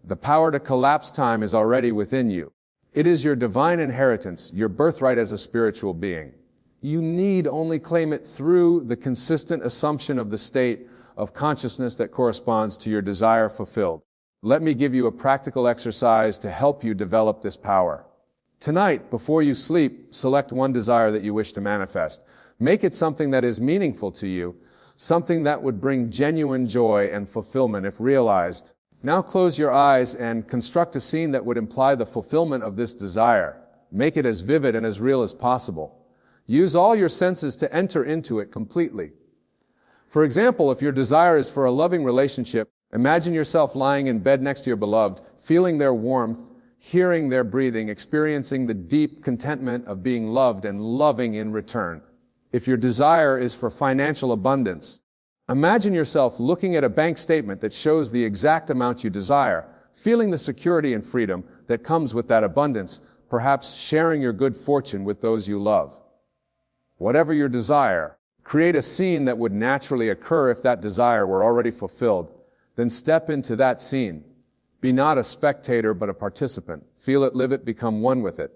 The power to collapse time is already within you. It is your divine inheritance, your birthright as a spiritual being. You need only claim it through the consistent assumption of the state of consciousness that corresponds to your desire fulfilled. Let me give you a practical exercise to help you develop this power. Tonight, before you sleep, select one desire that you wish to manifest. Make it something that is meaningful to you, something that would bring genuine joy and fulfillment if realized. Now close your eyes and construct a scene that would imply the fulfillment of this desire. Make it as vivid and as real as possible. Use all your senses to enter into it completely. For example, if your desire is for a loving relationship, imagine yourself lying in bed next to your beloved, feeling their warmth, hearing their breathing, experiencing the deep contentment of being loved and loving in return. If your desire is for financial abundance, imagine yourself looking at a bank statement that shows the exact amount you desire, feeling the security and freedom that comes with that abundance, perhaps sharing your good fortune with those you love. Whatever your desire, create a scene that would naturally occur if that desire were already fulfilled. Then step into that scene. Be not a spectator, but a participant. Feel it, live it, become one with it.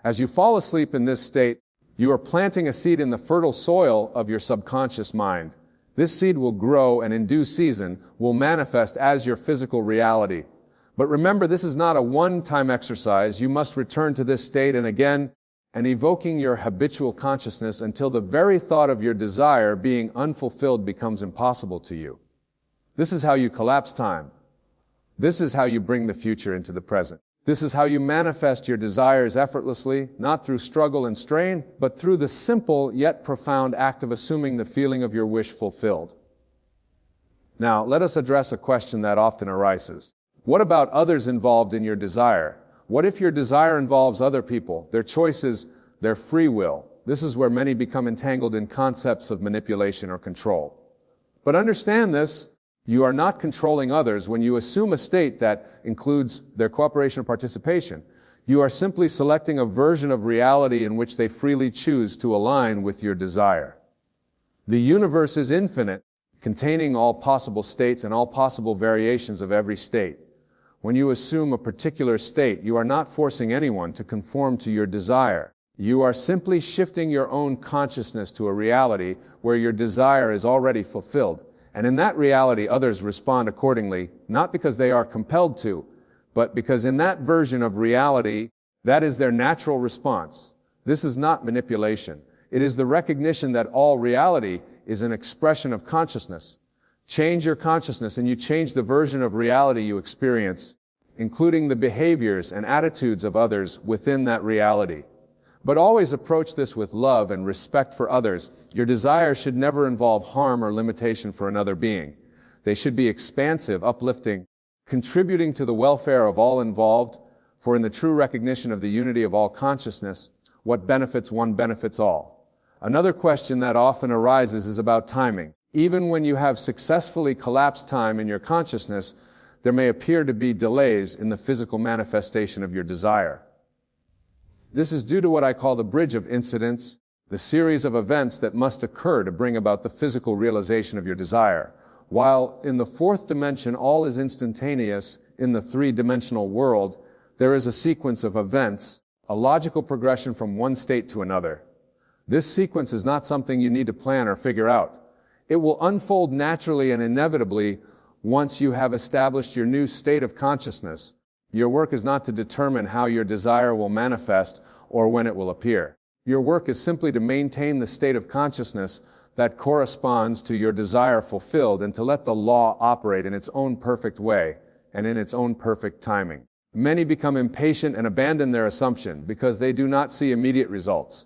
As you fall asleep in this state, you are planting a seed in the fertile soil of your subconscious mind. This seed will grow and in due season will manifest as your physical reality. But remember, this is not a one-time exercise. You must return to this state and again, and evoking your habitual consciousness until the very thought of your desire being unfulfilled becomes impossible to you. This is how you collapse time. This is how you bring the future into the present. This is how you manifest your desires effortlessly, not through struggle and strain, but through the simple yet profound act of assuming the feeling of your wish fulfilled. Now, let us address a question that often arises. What about others involved in your desire? What if your desire involves other people, their choices, their free will? This is where many become entangled in concepts of manipulation or control. But understand this. You are not controlling others when you assume a state that includes their cooperation or participation. You are simply selecting a version of reality in which they freely choose to align with your desire. The universe is infinite, containing all possible states and all possible variations of every state. When you assume a particular state, you are not forcing anyone to conform to your desire. You are simply shifting your own consciousness to a reality where your desire is already fulfilled. And in that reality, others respond accordingly, not because they are compelled to, but because in that version of reality, that is their natural response. This is not manipulation. It is the recognition that all reality is an expression of consciousness. Change your consciousness and you change the version of reality you experience, including the behaviors and attitudes of others within that reality. But always approach this with love and respect for others. Your desire should never involve harm or limitation for another being. They should be expansive, uplifting, contributing to the welfare of all involved, for in the true recognition of the unity of all consciousness, what benefits one benefits all. Another question that often arises is about timing. Even when you have successfully collapsed time in your consciousness, there may appear to be delays in the physical manifestation of your desire. This is due to what I call the bridge of incidents. the series of events that must occur to bring about the physical realization of your desire. While in the fourth dimension all is instantaneous, in the three-dimensional world, there is a sequence of events, a logical progression from one state to another. This sequence is not something you need to plan or figure out. It will unfold naturally and inevitably once you have established your new state of consciousness. Your work is not to determine how your desire will manifest or when it will appear. Your work is simply to maintain the state of consciousness that corresponds to your desire fulfilled and to let the law operate in its own perfect way and in its own perfect timing. Many become impatient and abandon their assumption because they do not see immediate results.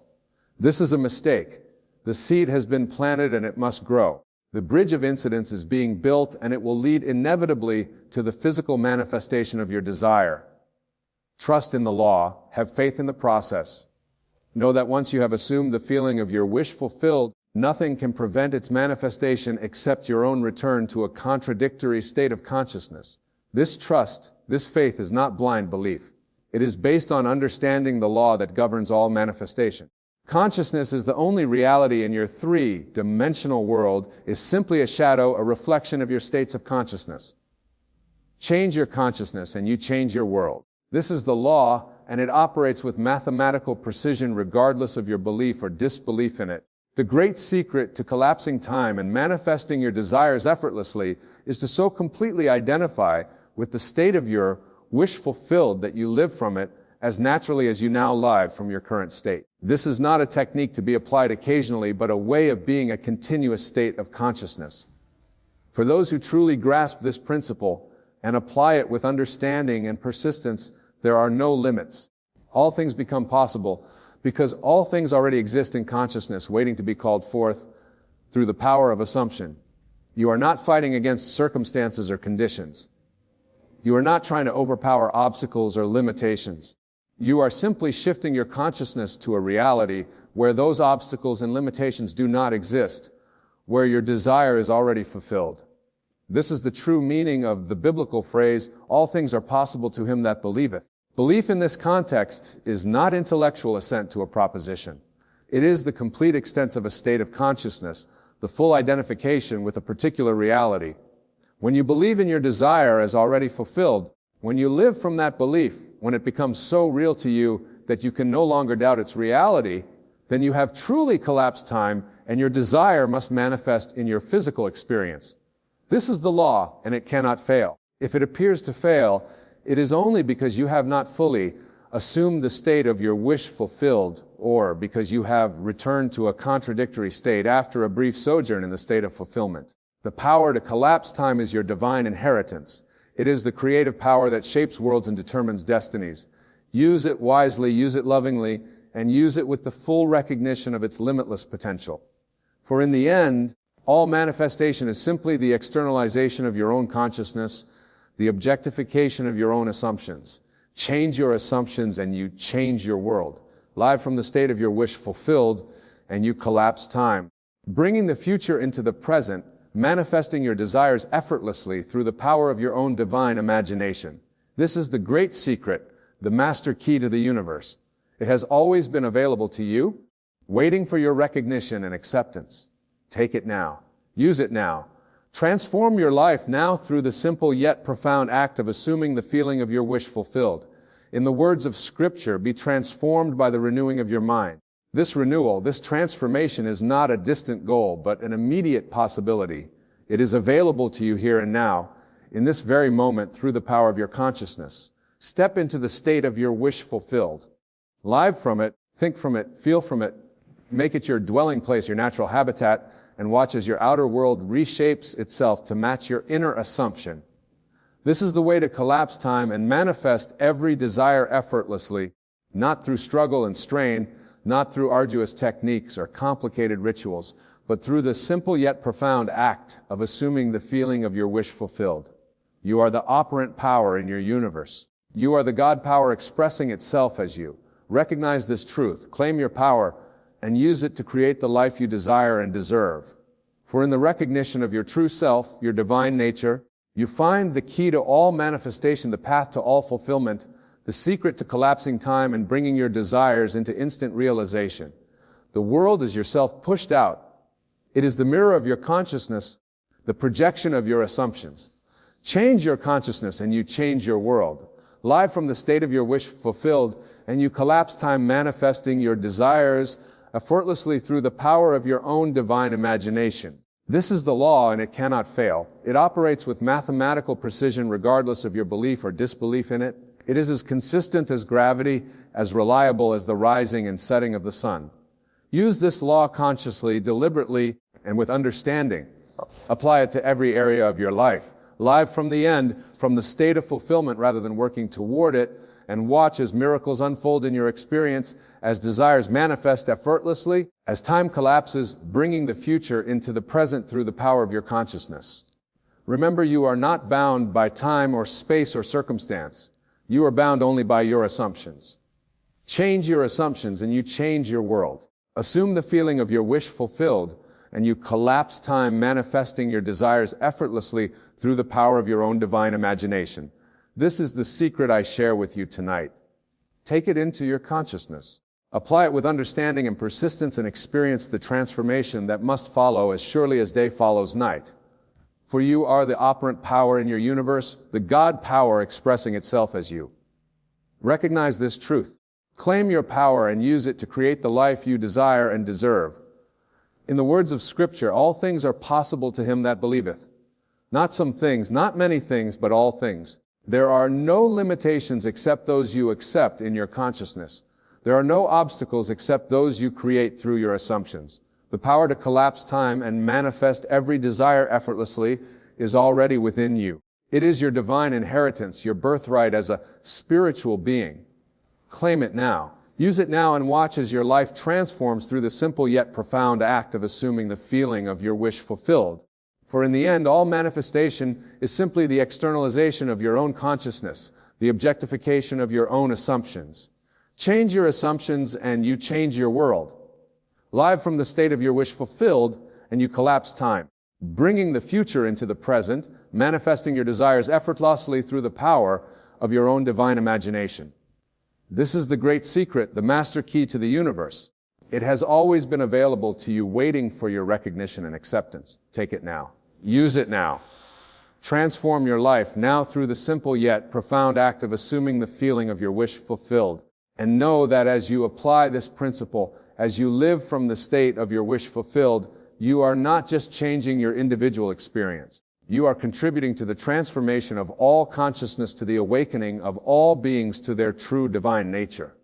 This is a mistake. The seed has been planted and it must grow. The bridge of incidents is being built and it will lead inevitably to the physical manifestation of your desire. Trust in the law, have faith in the process. Know that once you have assumed the feeling of your wish fulfilled, nothing can prevent its manifestation except your own return to a contradictory state of consciousness. This trust, this faith is not blind belief. It is based on understanding the law that governs all manifestation. Consciousness is the only reality in your three-dimensional world, is simply a shadow, a reflection of your states of consciousness. Change your consciousness and you change your world. This is the law, and it operates with mathematical precision regardless of your belief or disbelief in it. The great secret to collapsing time and manifesting your desires effortlessly is to so completely identify with the state of your wish fulfilled that you live from it as naturally as you now live from your current state. This is not a technique to be applied occasionally, but a way of being a continuous state of consciousness. For those who truly grasp this principle and apply it with understanding and persistence, there are no limits. All things become possible because all things already exist in consciousness, waiting to be called forth through the power of assumption. You are not fighting against circumstances or conditions. You are not trying to overpower obstacles or limitations. You are simply shifting your consciousness to a reality where those obstacles and limitations do not exist, where your desire is already fulfilled. This is the true meaning of the biblical phrase, "All things are possible to him that believeth." Belief in this context is not intellectual assent to a proposition. It is the complete extent of a state of consciousness, the full identification with a particular reality. When you believe in your desire as already fulfilled, when you live from that belief, when it becomes so real to you that you can no longer doubt its reality, then you have truly collapsed time and your desire must manifest in your physical experience. This is the law and it cannot fail. If it appears to fail, it is only because you have not fully assumed the state of your wish fulfilled, or because you have returned to a contradictory state after a brief sojourn in the state of fulfillment. The power to collapse time is your divine inheritance. It is the creative power that shapes worlds and determines destinies. Use it wisely, use it lovingly, and use it with the full recognition of its limitless potential. For in the end, all manifestation is simply the externalization of your own consciousness, the objectification of your own assumptions. Change your assumptions and you change your world. Live from the state of your wish fulfilled, and you collapse time. Bringing the future into the present, manifesting your desires effortlessly through the power of your own divine imagination. This is the great secret, the master key to the universe. It has always been available to you, waiting for your recognition and acceptance. Take it now. Use it now. Transform your life now through the simple yet profound act of assuming the feeling of your wish fulfilled. In the words of Scripture, be transformed by the renewing of your mind. This renewal, this transformation is not a distant goal, but an immediate possibility. It is available to you here and now, in this very moment, through the power of your consciousness. Step into the state of your wish fulfilled. Live from it, think from it, feel from it, make it your dwelling place, your natural habitat, and watch as your outer world reshapes itself to match your inner assumption. This is the way to collapse time and manifest every desire effortlessly, not through struggle and strain, not through arduous techniques or complicated rituals, but through the simple yet profound act of assuming the feeling of your wish fulfilled. You are the operant power in your universe. You are the God power expressing itself as you. Recognize this truth, claim your power, and use it to create the life you desire and deserve. For in the recognition of your true self, your divine nature, you find the key to all manifestation, the path to all fulfillment, the secret to collapsing time and bringing your desires into instant realization. The world is yourself pushed out. It is the mirror of your consciousness, the projection of your assumptions. Change your consciousness and you change your world. Live from the state of your wish fulfilled, and you collapse time manifesting your desires effortlessly through the power of your own divine imagination. This is the law and it cannot fail. It operates with mathematical precision regardless of your belief or disbelief in it. It is as consistent as gravity, as reliable as the rising and setting of the sun. Use this law consciously, deliberately, and with understanding. Apply it to every area of your life. Live from the end, from the state of fulfillment rather than working toward it, and watch as miracles unfold in your experience, as desires manifest effortlessly, as time collapses, bringing the future into the present through the power of your consciousness. Remember, you are not bound by time or space or circumstance. You are bound only by your assumptions. Change your assumptions and you change your world. Assume the feeling of your wish fulfilled, and you collapse time manifesting your desires effortlessly through the power of your own divine imagination. This is the secret I share with you tonight. Take it into your consciousness. Apply it with understanding and persistence and experience the transformation that must follow as surely as day follows night. For you are the operant power in your universe, the God power expressing itself as you. Recognize this truth. Claim your power and use it to create the life you desire and deserve. In the words of Scripture, all things are possible to him that believeth. Not some things, not many things, but all things. There are no limitations except those you accept in your consciousness. There are no obstacles except those you create through your assumptions. The power to collapse time and manifest every desire effortlessly is already within you. It is your divine inheritance, your birthright as a spiritual being. Claim it now. Use it now and watch as your life transforms through the simple yet profound act of assuming the feeling of your wish fulfilled. For in the end, all manifestation is simply the externalization of your own consciousness, the objectification of your own assumptions. Change your assumptions and you change your world. Live from the state of your wish fulfilled, and you collapse time, bringing the future into the present, manifesting your desires effortlessly through the power of your own divine imagination. This is the great secret, the master key to the universe. It has always been available to you, waiting for your recognition and acceptance. Take it now. Use it now. Transform your life now through the simple yet profound act of assuming the feeling of your wish fulfilled. And know that as you apply this principle, as you live from the state of your wish fulfilled, you are not just changing your individual experience. You are contributing to the transformation of all consciousness, to the awakening of all beings to their true divine nature.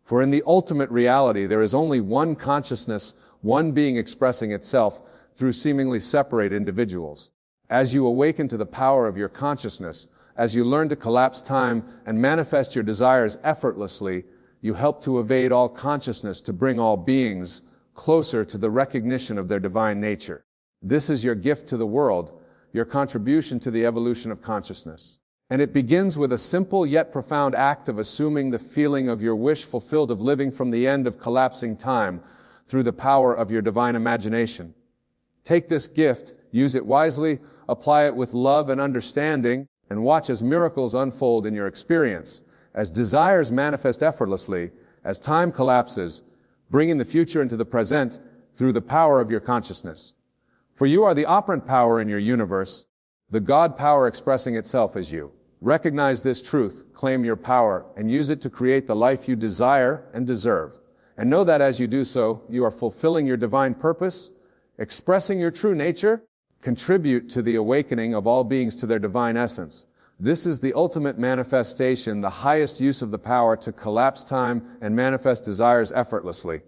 For in the ultimate reality, there is only one consciousness, one being expressing itself through seemingly separate individuals. As you awaken to the power of your consciousness, as you learn to collapse time and manifest your desires effortlessly, you help to evade all consciousness, to bring all beings closer to the recognition of their divine nature. This is your gift to the world, your contribution to the evolution of consciousness. And it begins with a simple yet profound act of assuming the feeling of your wish fulfilled, of living from the end of collapsing time through the power of your divine imagination. Take this gift, use it wisely, apply it with love and understanding, and watch as miracles unfold in your experience, as desires manifest effortlessly, as time collapses, bringing the future into the present through the power of your consciousness. For you are the operant power in your universe, the God power expressing itself as you. Recognize this truth, claim your power, and use it to create the life you desire and deserve. And know that as you do so, you are fulfilling your divine purpose, expressing your true nature, contribute to the awakening of all beings to their divine essence. This is the ultimate manifestation, the highest use of the power to collapse time and manifest desires effortlessly.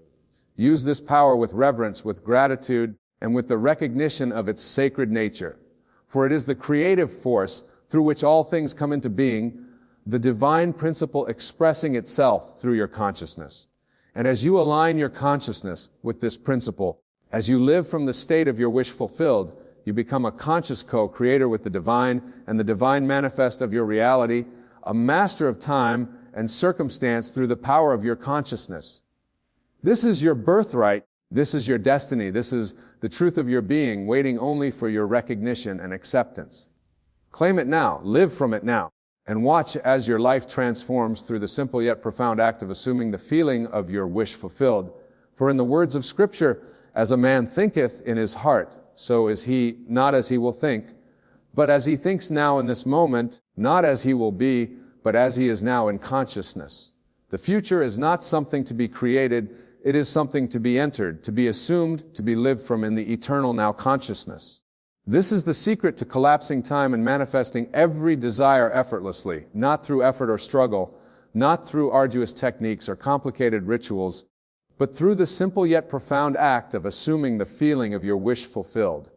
Use this power with reverence, with gratitude, and with the recognition of its sacred nature. For it is the creative force through which all things come into being, the divine principle expressing itself through your consciousness. And as you align your consciousness with this principle, as you live from the state of your wish fulfilled, you become a conscious co-creator with the divine and the divine manifest of your reality, a master of time and circumstance through the power of your consciousness. This is your birthright. This is your destiny. This is the truth of your being, waiting only for your recognition and acceptance. Claim it now, live from it now, and watch as your life transforms through the simple yet profound act of assuming the feeling of your wish fulfilled. For in the words of Scripture, as a man thinketh in his heart, so is he, not as he will think, but as he thinks now in this moment, not as he will be, but as he is now in consciousness. The future is not something to be created, it is something to be entered, to be assumed, to be lived from in the eternal now consciousness. This is the secret to collapsing time and manifesting every desire effortlessly, not through effort or struggle, not through arduous techniques or complicated rituals, but through the simple yet profound act of assuming the feeling of your wish fulfilled.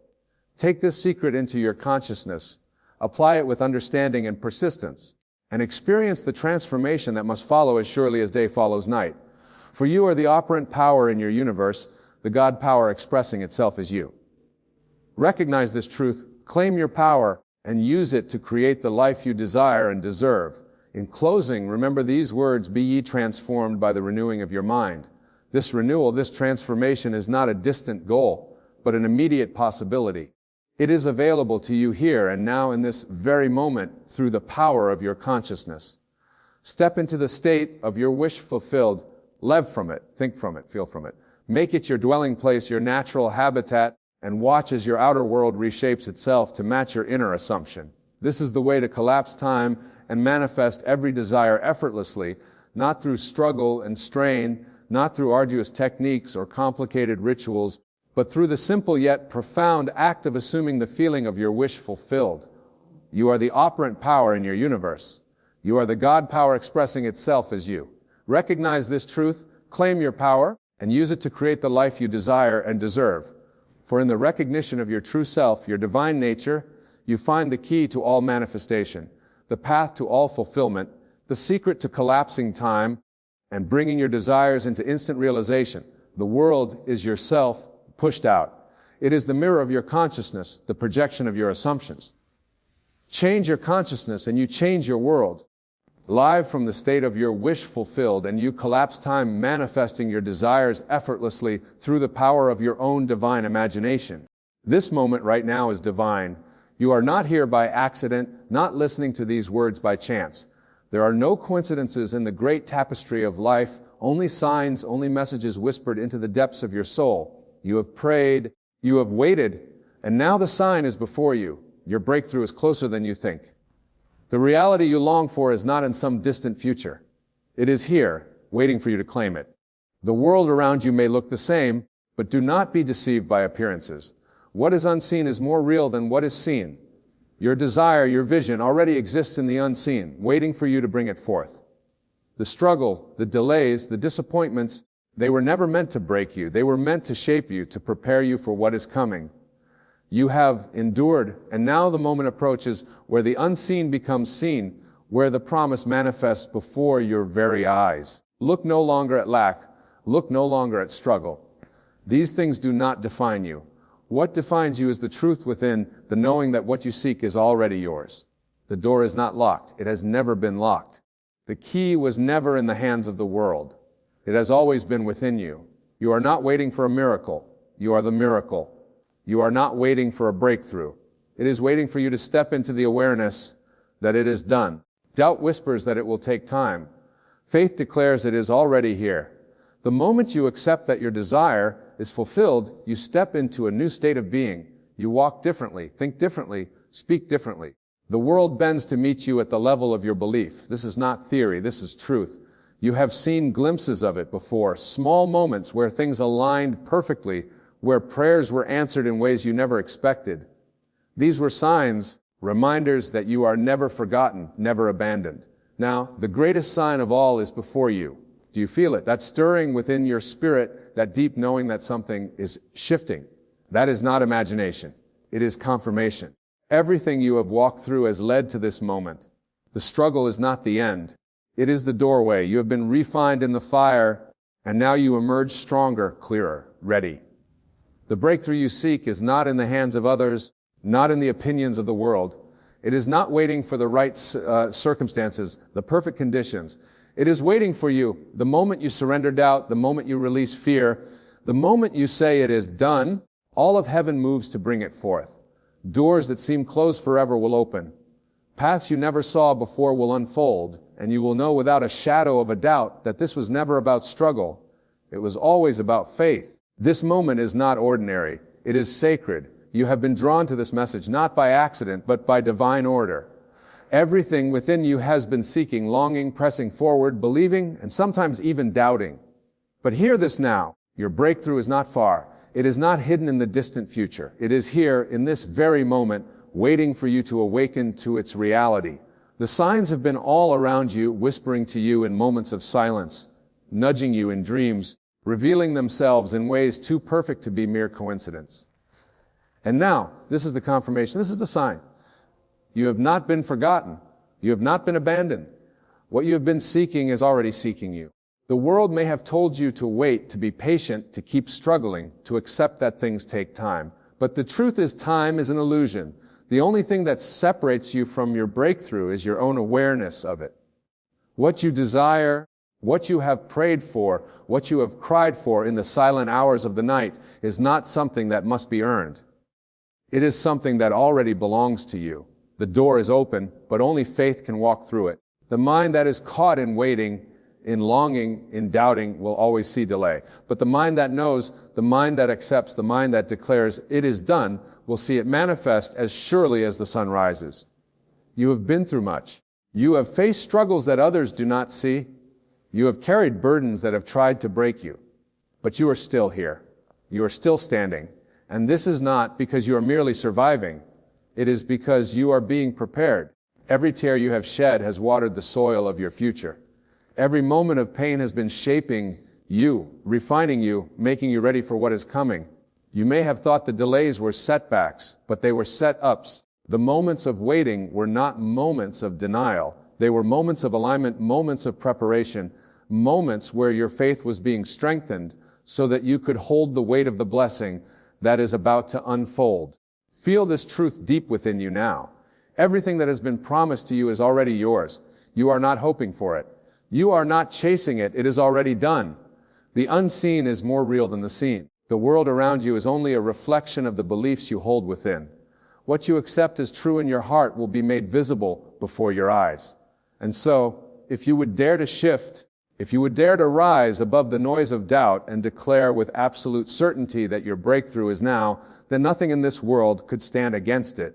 Take this secret into your consciousness, apply it with understanding and persistence, and experience the transformation that must follow as surely as day follows night. For you are the operant power in your universe, the God power expressing itself as you. Recognize this truth, claim your power, and use it to create the life you desire and deserve. In closing, remember these words, be ye transformed by the renewing of your mind. This renewal, this transformation is not a distant goal, but an immediate possibility. It is available to you here and now in this very moment through the power of your consciousness. Step into the state of your wish fulfilled. Live from it, think from it, feel from it. Make it your dwelling place, your natural habitat, and watch as your outer world reshapes itself to match your inner assumption. This is the way to collapse time and manifest every desire effortlessly, not through struggle and strain, not through arduous techniques or complicated rituals, but through the simple yet profound act of assuming the feeling of your wish fulfilled. You are the operant power in your universe. You are the God power expressing itself as you. Recognize this truth, claim your power, and use it to create the life you desire and deserve. For in the recognition of your true self, your divine nature, you find the key to all manifestation, the path to all fulfillment, the secret to collapsing time and bringing your desires into instant realization. The world is yourself pushed out. It is the mirror of your consciousness, the projection of your assumptions. Change your consciousness and you change your world. Live from the state of your wish fulfilled, and you collapse time manifesting your desires effortlessly through the power of your own divine imagination. This moment right now is divine. You are not here by accident, not listening to these words by chance. There are no coincidences in the great tapestry of life, only signs, only messages whispered into the depths of your soul. You have prayed, you have waited, and now the sign is before you. Your breakthrough is closer than you think. The reality you long for is not in some distant future. It is here, waiting for you to claim it. The world around you may look the same, but do not be deceived by appearances. What is unseen is more real than what is seen. Your desire, your vision already exists in the unseen, waiting for you to bring it forth. The struggle, the delays, the disappointments, they were never meant to break you. They were meant to shape you, to prepare you for what is coming. You have endured, and now the moment approaches where the unseen becomes seen, where the promise manifests before your very eyes. Look no longer at lack. Look no longer at struggle. These things do not define you. What defines you is the truth within, the knowing that what you seek is already yours. The door is not locked. It has never been locked. The key was never in the hands of the world. It has always been within you. You are not waiting for a miracle. You are the miracle. You are not waiting for a breakthrough. It is waiting for you to step into the awareness that it is done. Doubt whispers that it will take time. Faith declares it is already here. The moment you accept that your desire is fulfilled, you step into a new state of being. You walk differently, think differently, speak differently. The world bends to meet you at the level of your belief. This is not theory, this is truth. You have seen glimpses of it before, small moments where things aligned perfectly, where prayers were answered in ways you never expected. These were signs, reminders that you are never forgotten, never abandoned. Now, the greatest sign of all is before you. Do you feel it? That stirring within your spirit, that deep knowing that something is shifting. That is not imagination. It is confirmation. Everything you have walked through has led to this moment. The struggle is not the end. It is the doorway. You have been refined in the fire, and now you emerge stronger, clearer, ready. The breakthrough you seek is not in the hands of others, not in the opinions of the world. It is not waiting for the right circumstances, the perfect conditions. It is waiting for you the moment you surrender doubt, the moment you release fear, the moment you say it is done. All of heaven moves to bring it forth. Doors that seem closed forever will open. Paths you never saw before will unfold, and you will know without a shadow of a doubt that this was never about struggle. It was always about faith. This moment is not ordinary. It is sacred. You have been drawn to this message not by accident, but by divine order. Everything within you has been seeking, longing, pressing forward, believing, and sometimes even doubting. But hear this now. Your breakthrough is not far. It is not hidden in the distant future. It is here, in this very moment, waiting for you to awaken to its reality. The signs have been all around you, whispering to you in moments of silence, nudging you in dreams, revealing themselves in ways too perfect to be mere coincidence. And now, this is the confirmation. This is the sign. You have not been forgotten. You have not been abandoned. What you have been seeking is already seeking you. The world may have told you to wait, to be patient, to keep struggling, to accept that things take time. But the truth is, time is an illusion. The only thing that separates you from your breakthrough is your own awareness of it. What you desire, what you have prayed for, what you have cried for in the silent hours of the night is not something that must be earned. It is something that already belongs to you. The door is open, but only faith can walk through it. The mind that is caught in waiting, in longing, in doubting, will always see delay. But the mind that knows, the mind that accepts, the mind that declares it is done, will see it manifest as surely as the sun rises. You have been through much. You have faced struggles that others do not see. You have carried burdens that have tried to break you. But you are still here. You are still standing. And this is not because you are merely surviving. It is because you are being prepared. Every tear you have shed has watered the soil of your future. Every moment of pain has been shaping you, refining you, making you ready for what is coming. You may have thought the delays were setbacks, but they were set-ups. The moments of waiting were not moments of denial. They were moments of alignment, moments of preparation, moments where your faith was being strengthened so that you could hold the weight of the blessing that is about to unfold. Feel this truth deep within you now. Everything that has been promised to you is already yours. You are not hoping for it. You are not chasing it. It is already done. The unseen is more real than the seen. The world around you is only a reflection of the beliefs you hold within. What you accept as true in your heart will be made visible before your eyes. And so, if you would dare to shift, if you would dare to rise above the noise of doubt and declare with absolute certainty that your breakthrough is now, then nothing in this world could stand against it.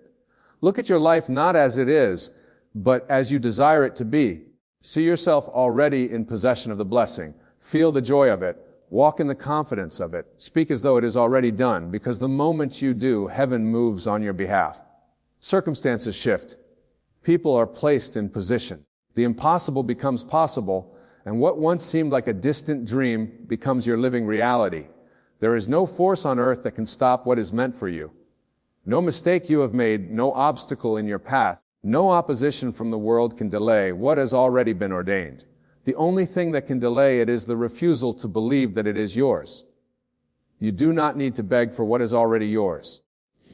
Look at your life not as it is, but as you desire it to be. See yourself already in possession of the blessing. Feel the joy of it. Walk in the confidence of it. Speak as though it is already done, because the moment you do, heaven moves on your behalf. Circumstances shift. People are placed in position. The impossible becomes possible, and what once seemed like a distant dream becomes your living reality. There is no force on earth that can stop what is meant for you. No mistake you have made, no obstacle in your path, no opposition from the world can delay what has already been ordained. The only thing that can delay it is the refusal to believe that it is yours. You do not need to beg for what is already yours.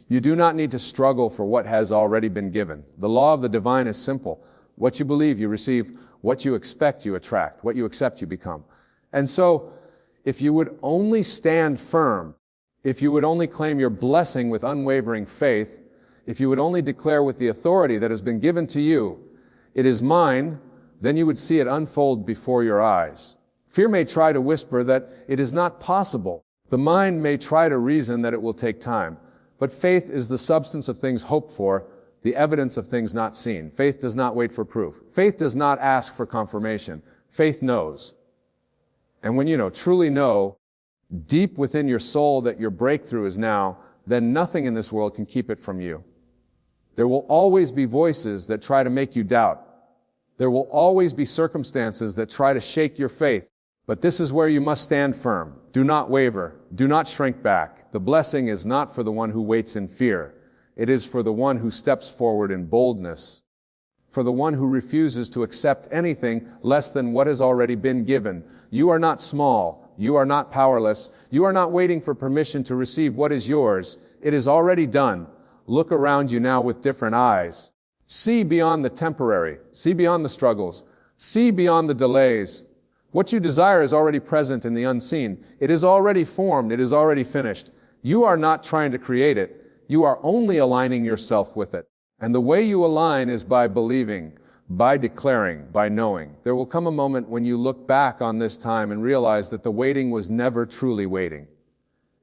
You do not need to struggle for what has already been given. The law of the divine is simple. What you believe, you receive. What you expect, you attract. What you accept, you become. And so, if you would only stand firm, if you would only claim your blessing with unwavering faith, if you would only declare with the authority that has been given to you, it is mine, then you would see it unfold before your eyes. Fear may try to whisper that it is not possible. The mind may try to reason that it will take time. But faith is the substance of things hoped for, the evidence of things not seen. Faith does not wait for proof. Faith does not ask for confirmation. Faith knows. And when you truly know, deep within your soul that your breakthrough is now, then nothing in this world can keep it from you. There will always be voices that try to make you doubt. There will always be circumstances that try to shake your faith. But this is where you must stand firm. Do not waver. Do not shrink back. The blessing is not for the one who waits in fear. It is for the one who steps forward in boldness. For the one who refuses to accept anything less than what has already been given. You are not small. You are not powerless. You are not waiting for permission to receive what is yours. It is already done. Look around you now with different eyes. See beyond the temporary. See beyond the struggles. See beyond the delays. What you desire is already present in the unseen. It is already formed. It is already finished. You are not trying to create it. You are only aligning yourself with it. And the way you align is by believing. by declaring, by knowing. There will come a moment when you look back on this time and realize that the waiting was never truly waiting.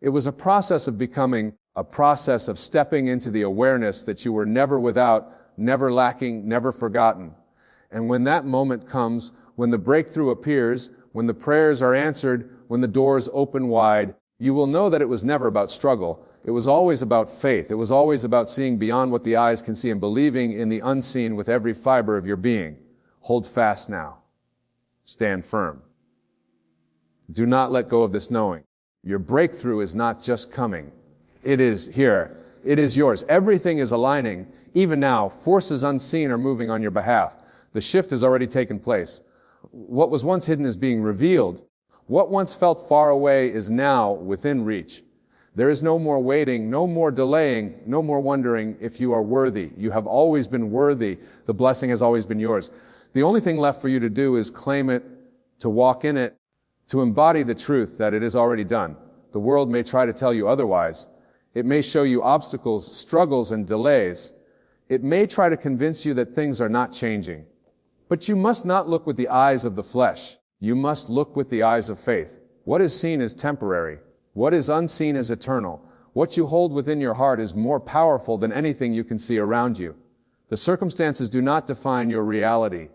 It was a process of becoming, a process of stepping into the awareness that you were never without, never lacking, never forgotten. And when that moment comes, when the breakthrough appears, when the prayers are answered, when the doors open wide, you will know that it was never about struggle. It was always about faith. It was always about seeing beyond what the eyes can see and believing in the unseen with every fiber of your being. Hold fast now. Stand firm. Do not let go of this knowing. Your breakthrough is not just coming. It is here. It is yours. Everything is aligning. Even now, forces unseen are moving on your behalf. The shift has already taken place. What was once hidden is being revealed. What once felt far away is now within reach. There is no more waiting, no more delaying, no more wondering if you are worthy. You have always been worthy. The blessing has always been yours. The only thing left for you to do is claim it, to walk in it, to embody the truth that it is already done. The world may try to tell you otherwise. It may show you obstacles, struggles, and delays. It may try to convince you that things are not changing. But you must not look with the eyes of the flesh. You must look with the eyes of faith. What is seen is temporary. What is unseen is eternal. What you hold within your heart is more powerful than anything you can see around you. The circumstances do not define your reality.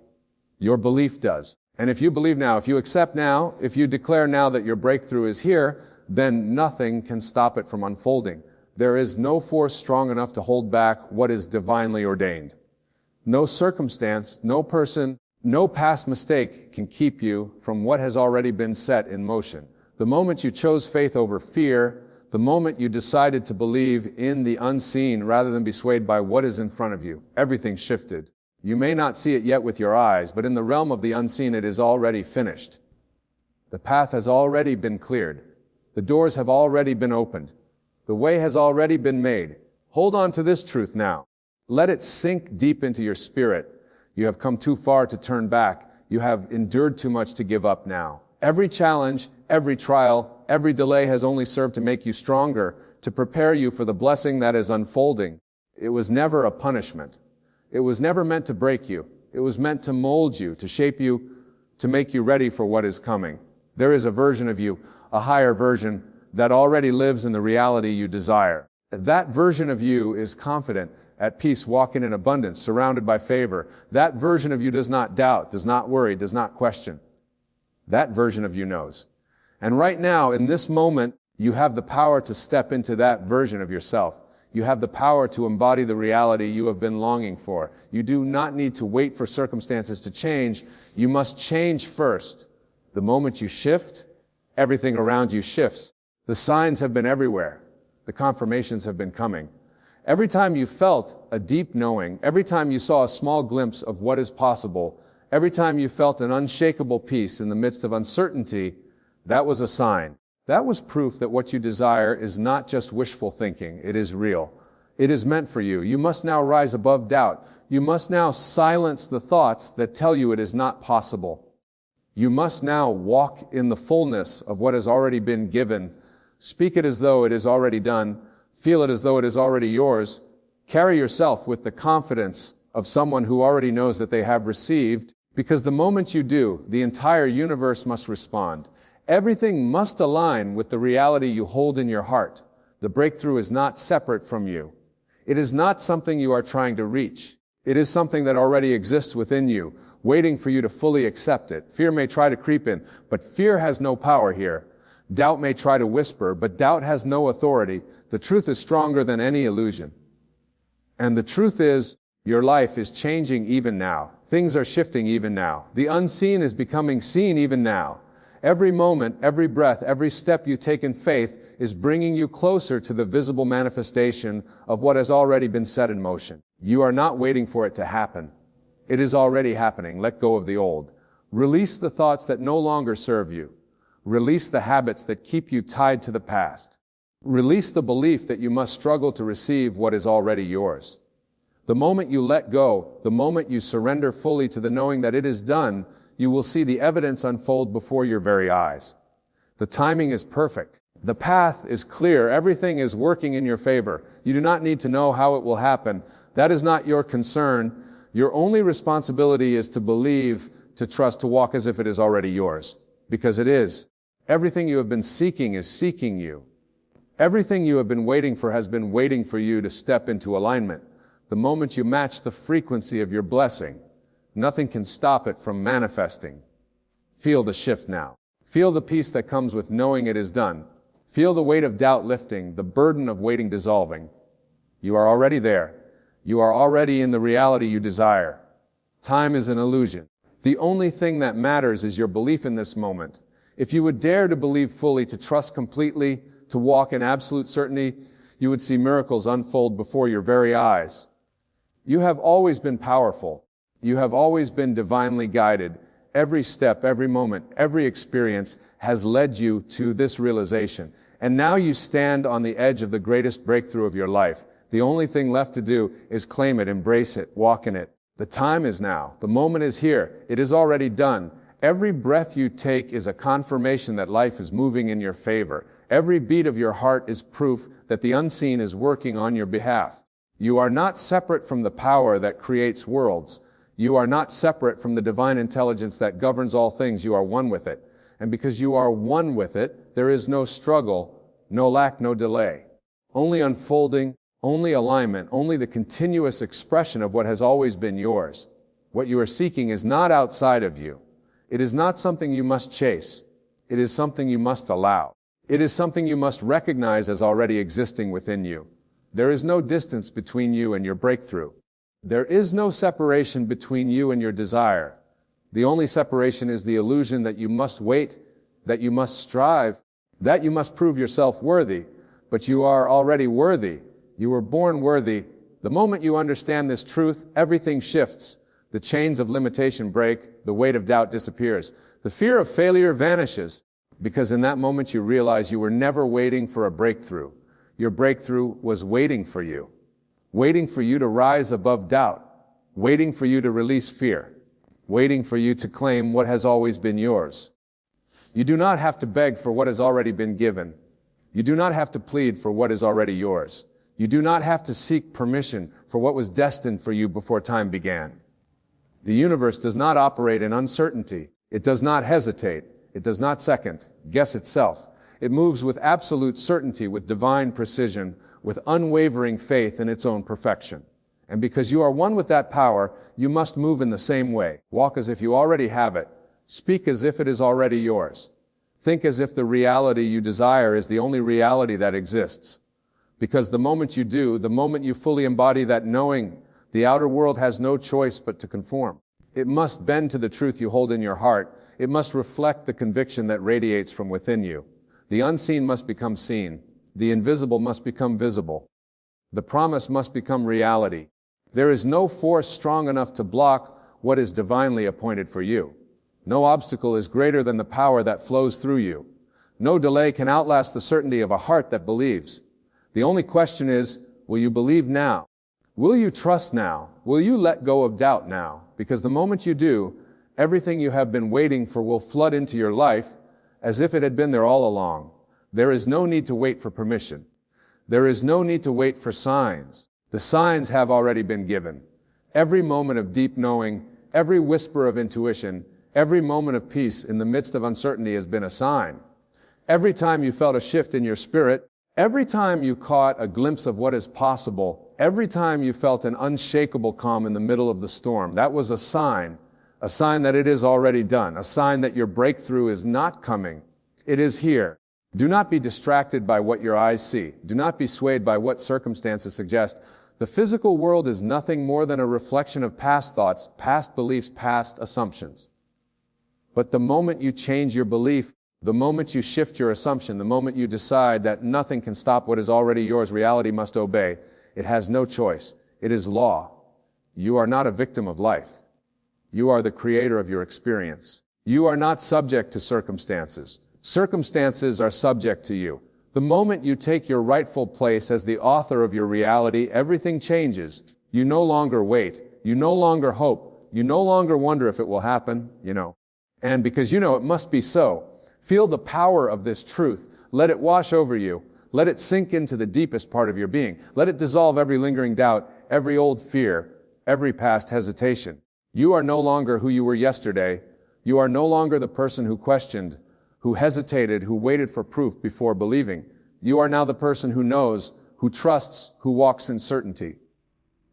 Your belief does. And if you believe now, if you accept now, if you declare now that your breakthrough is here, then nothing can stop it from unfolding. There is no force strong enough to hold back what is divinely ordained. No circumstance, no person, no past mistake can keep you from what has already been set in motion. The moment you chose faith over fear, the moment you decided to believe in the unseen rather than be swayed by what is in front of you, everything shifted. You may not see it yet with your eyes, but in the realm of the unseen it is already finished. The path has already been cleared. The doors have already been opened. The way has already been made. Hold on to this truth now. Let it sink deep into your spirit. You have come too far to turn back. You have endured too much to give up now. Every challenge, every trial, every delay has only served to make you stronger, to prepare you for the blessing that is unfolding. It was never a punishment. It was never meant to break you. It was meant to mold you, to shape you, to make you ready for what is coming. There is a version of you, a higher version, that already lives in the reality you desire. That version of you is confident, at peace, walking in abundance, surrounded by favor. That version of you does not doubt, does not worry, does not question. That version of you knows. And right now, in this moment, you have the power to step into that version of yourself. You have the power to embody the reality you have been longing for. You do not need to wait for circumstances to change. You must change first. The moment you shift, everything around you shifts. The signs have been everywhere. The confirmations have been coming. Every time you felt a deep knowing, every time you saw a small glimpse of what is possible, every time you felt an unshakable peace in the midst of uncertainty, that was a sign. That was proof that what you desire is not just wishful thinking, it is real. It is meant for you. You must now rise above doubt. You must now silence the thoughts that tell you it is not possible. You must now walk in the fullness of what has already been given. Speak it as though it is already done. Feel it as though it is already yours. Carry yourself with the confidence of someone who already knows that they have received, because the moment you do, the entire universe must respond. Everything must align with the reality you hold in your heart. The breakthrough is not separate from you. It is not something you are trying to reach. It is something that already exists within you, waiting for you to fully accept it. Fear may try to creep in, but fear has no power here. Doubt may try to whisper, but doubt has no authority. The truth is stronger than any illusion. And the truth is, your life is changing even now. Things are shifting even now. The unseen is becoming seen even now. Every moment, every breath, every step you take in faith is bringing you closer to the visible manifestation of what has already been set in motion. You are not waiting for it to happen. It is already happening. Let go of the old. Release the thoughts that no longer serve you. Release the habits that keep you tied to the past. Release the belief that you must struggle to receive what is already yours. The moment you let go, the moment you surrender fully to the knowing that it is done, you will see the evidence unfold before your very eyes. The timing is perfect. The path is clear. Everything is working in your favor. You do not need to know how it will happen. That is not your concern. Your only responsibility is to believe, to trust, to walk as if it is already yours. Because it is. Everything you have been seeking is seeking you. Everything you have been waiting for has been waiting for you to step into alignment. The moment you match the frequency of your blessing, nothing can stop it from manifesting. Feel the shift now. Feel the peace that comes with knowing it is done. Feel the weight of doubt lifting, the burden of waiting dissolving. You are already there. You are already in the reality you desire. Time is an illusion. The only thing that matters is your belief in this moment. If you would dare to believe fully, to trust completely, to walk in absolute certainty, you would see miracles unfold before your very eyes. You have always been powerful. You have always been divinely guided. Every step, every moment, every experience has led you to this realization. And now you stand on the edge of the greatest breakthrough of your life. The only thing left to do is claim it, embrace it, walk in it. The time is now. The moment is here. It is already done. Every breath you take is a confirmation that life is moving in your favor. Every beat of your heart is proof that the unseen is working on your behalf. You are not separate from the power that creates worlds. You are not separate from the divine intelligence that governs all things. You are one with it. And because you are one with it, there is no struggle, no lack, no delay. Only unfolding, only alignment, only the continuous expression of what has always been yours. What you are seeking is not outside of you. It is not something you must chase. It is something you must allow. It is something you must recognize as already existing within you. There is no distance between you and your breakthrough. There is no separation between you and your desire. The only separation is the illusion that you must wait, that you must strive, that you must prove yourself worthy. But you are already worthy. You were born worthy. The moment you understand this truth, everything shifts. The chains of limitation break. The weight of doubt disappears. The fear of failure vanishes. Because in that moment you realize you were never waiting for a breakthrough. Your breakthrough was waiting for you. Waiting for you to rise above doubt. Waiting for you to release fear. Waiting for you to claim what has always been yours. You do not have to beg for what has already been given. You do not have to plead for what is already yours. You do not have to seek permission for what was destined for you before time began. The universe does not operate in uncertainty. It does not hesitate. It does not second guess itself. It moves with absolute certainty, with divine precision, with unwavering faith in its own perfection. And because you are one with that power, you must move in the same way. Walk as if you already have it. Speak as if it is already yours. Think as if the reality you desire is the only reality that exists. Because the moment you do, the moment you fully embody that knowing, the outer world has no choice but to conform. It must bend to the truth you hold in your heart. It must reflect the conviction that radiates from within you. The unseen must become seen. The invisible must become visible. The promise must become reality. There is no force strong enough to block what is divinely appointed for you. No obstacle is greater than the power that flows through you. No delay can outlast the certainty of a heart that believes. The only question is, will you believe now? Will you trust now? Will you let go of doubt now? Because the moment you do, everything you have been waiting for will flood into your life as if it had been there all along. There is no need to wait for permission. There is no need to wait for signs. The signs have already been given. Every moment of deep knowing, every whisper of intuition, every moment of peace in the midst of uncertainty has been a sign. Every time you felt a shift in your spirit, every time you caught a glimpse of what is possible, every time you felt an unshakable calm in the middle of the storm, that was a sign that it is already done, a sign that your breakthrough is not coming. It is here. Do not be distracted by what your eyes see. Do not be swayed by what circumstances suggest. The physical world is nothing more than a reflection of past thoughts, past beliefs, past assumptions. But the moment you change your belief, the moment you shift your assumption, the moment you decide that nothing can stop what is already yours, reality must obey. It has no choice. It is law. You are not a victim of life. You are the creator of your experience. You are not subject to circumstances. Circumstances are subject to you. The moment you take your rightful place as the author of your reality, everything changes. You no longer wait. You no longer hope. You no longer wonder if it will happen, And because you know it must be so, feel the power of this truth. Let it wash over you. Let it sink into the deepest part of your being. Let it dissolve every lingering doubt, every old fear, every past hesitation. You are no longer who you were yesterday. You are no longer the person who questioned, who hesitated, who waited for proof before believing. You are now the person who knows, who trusts, who walks in certainty.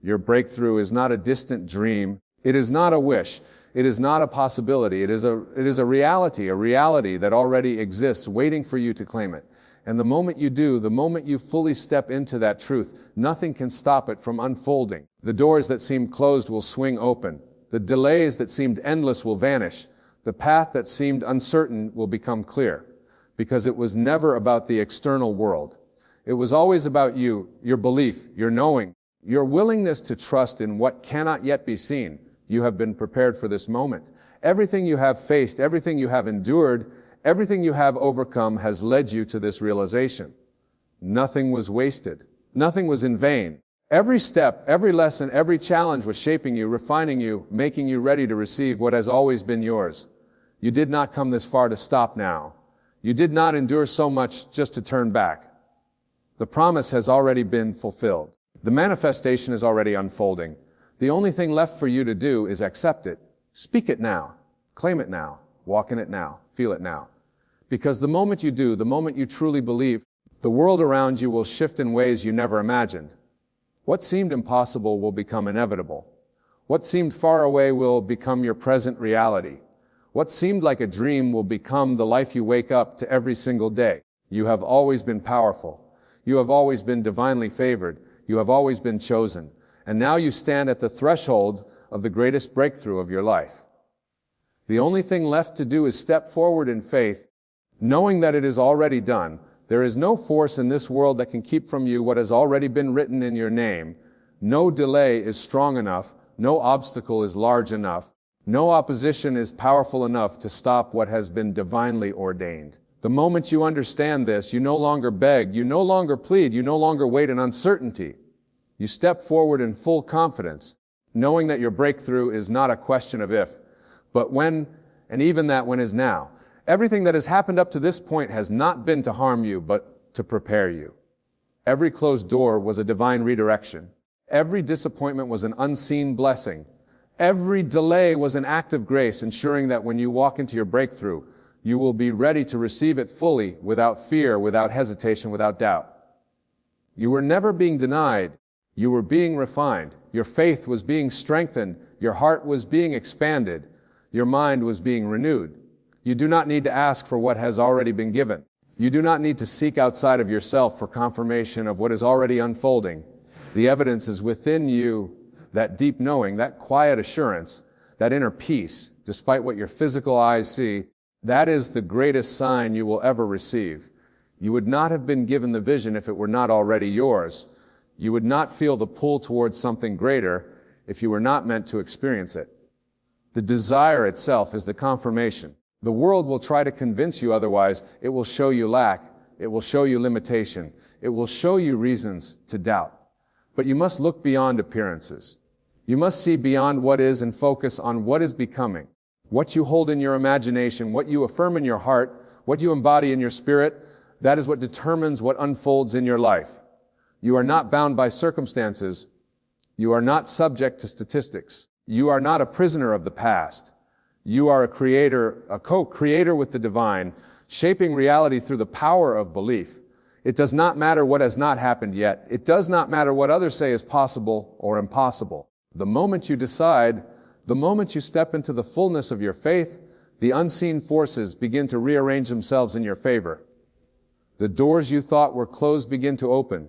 Your breakthrough is not a distant dream. It is not a wish. It is not a possibility. It is a reality that already exists, waiting for you to claim it. And the moment you do, the moment you fully step into that truth, nothing can stop it from unfolding. The doors that seemed closed will swing open. The delays that seemed endless will vanish. The path that seemed uncertain will become clear. Because it was never about the external world. It was always about you, your belief, your knowing, your willingness to trust in what cannot yet be seen. You have been prepared for this moment. Everything you have faced, everything you have endured, everything you have overcome has led you to this realization. Nothing was wasted. Nothing was in vain. Every step, every lesson, every challenge was shaping you, refining you, making you ready to receive what has always been yours. You did not come this far to stop now. You did not endure so much just to turn back. The promise has already been fulfilled. The manifestation is already unfolding. The only thing left for you to do is accept it. Speak it now. Claim it now. Walk in it now. Feel it now. Because the moment you do, the moment you truly believe, the world around you will shift in ways you never imagined. What seemed impossible will become inevitable. What seemed far away will become your present reality. What seemed like a dream will become the life you wake up to every single day. You have always been powerful. You have always been divinely favored. You have always been chosen. And now you stand at the threshold of the greatest breakthrough of your life. The only thing left to do is step forward in faith, knowing that it is already done. There is no force in this world that can keep from you what has already been written in your name. No delay is strong enough. No obstacle is large enough. No opposition is powerful enough to stop what has been divinely ordained. The moment you understand this, you no longer beg, you no longer plead, you no longer wait in uncertainty. You step forward in full confidence, knowing that your breakthrough is not a question of if, but when, and even that when is now. Everything that has happened up to this point has not been to harm you, but to prepare you. Every closed door was a divine redirection. Every disappointment was an unseen blessing. Every delay was an act of grace, ensuring that when you walk into your breakthrough, you will be ready to receive it fully, without fear, without hesitation, without doubt. You were never being denied. You were being refined. Your faith was being strengthened. Your heart was being expanded. Your mind was being renewed. You do not need to ask for what has already been given. You do not need to seek outside of yourself for confirmation of what is already unfolding. The evidence is within you, that deep knowing, that quiet assurance, that inner peace, despite what your physical eyes see. That is the greatest sign you will ever receive. You would not have been given the vision if it were not already yours. You would not feel the pull towards something greater if you were not meant to experience it. The desire itself is the confirmation. The world will try to convince you otherwise. It will show you lack. It will show you limitation. It will show you reasons to doubt. But you must look beyond appearances. You must see beyond what is and focus on what is becoming. What you hold in your imagination, what you affirm in your heart, what you embody in your spirit, that is what determines what unfolds in your life. You are not bound by circumstances. You are not subject to statistics. You are not a prisoner of the past. You are a creator, a co-creator with the divine, shaping reality through the power of belief. It does not matter what has not happened yet. It does not matter what others say is possible or impossible. The moment you decide, the moment you step into the fullness of your faith, the unseen forces begin to rearrange themselves in your favor. The doors you thought were closed begin to open.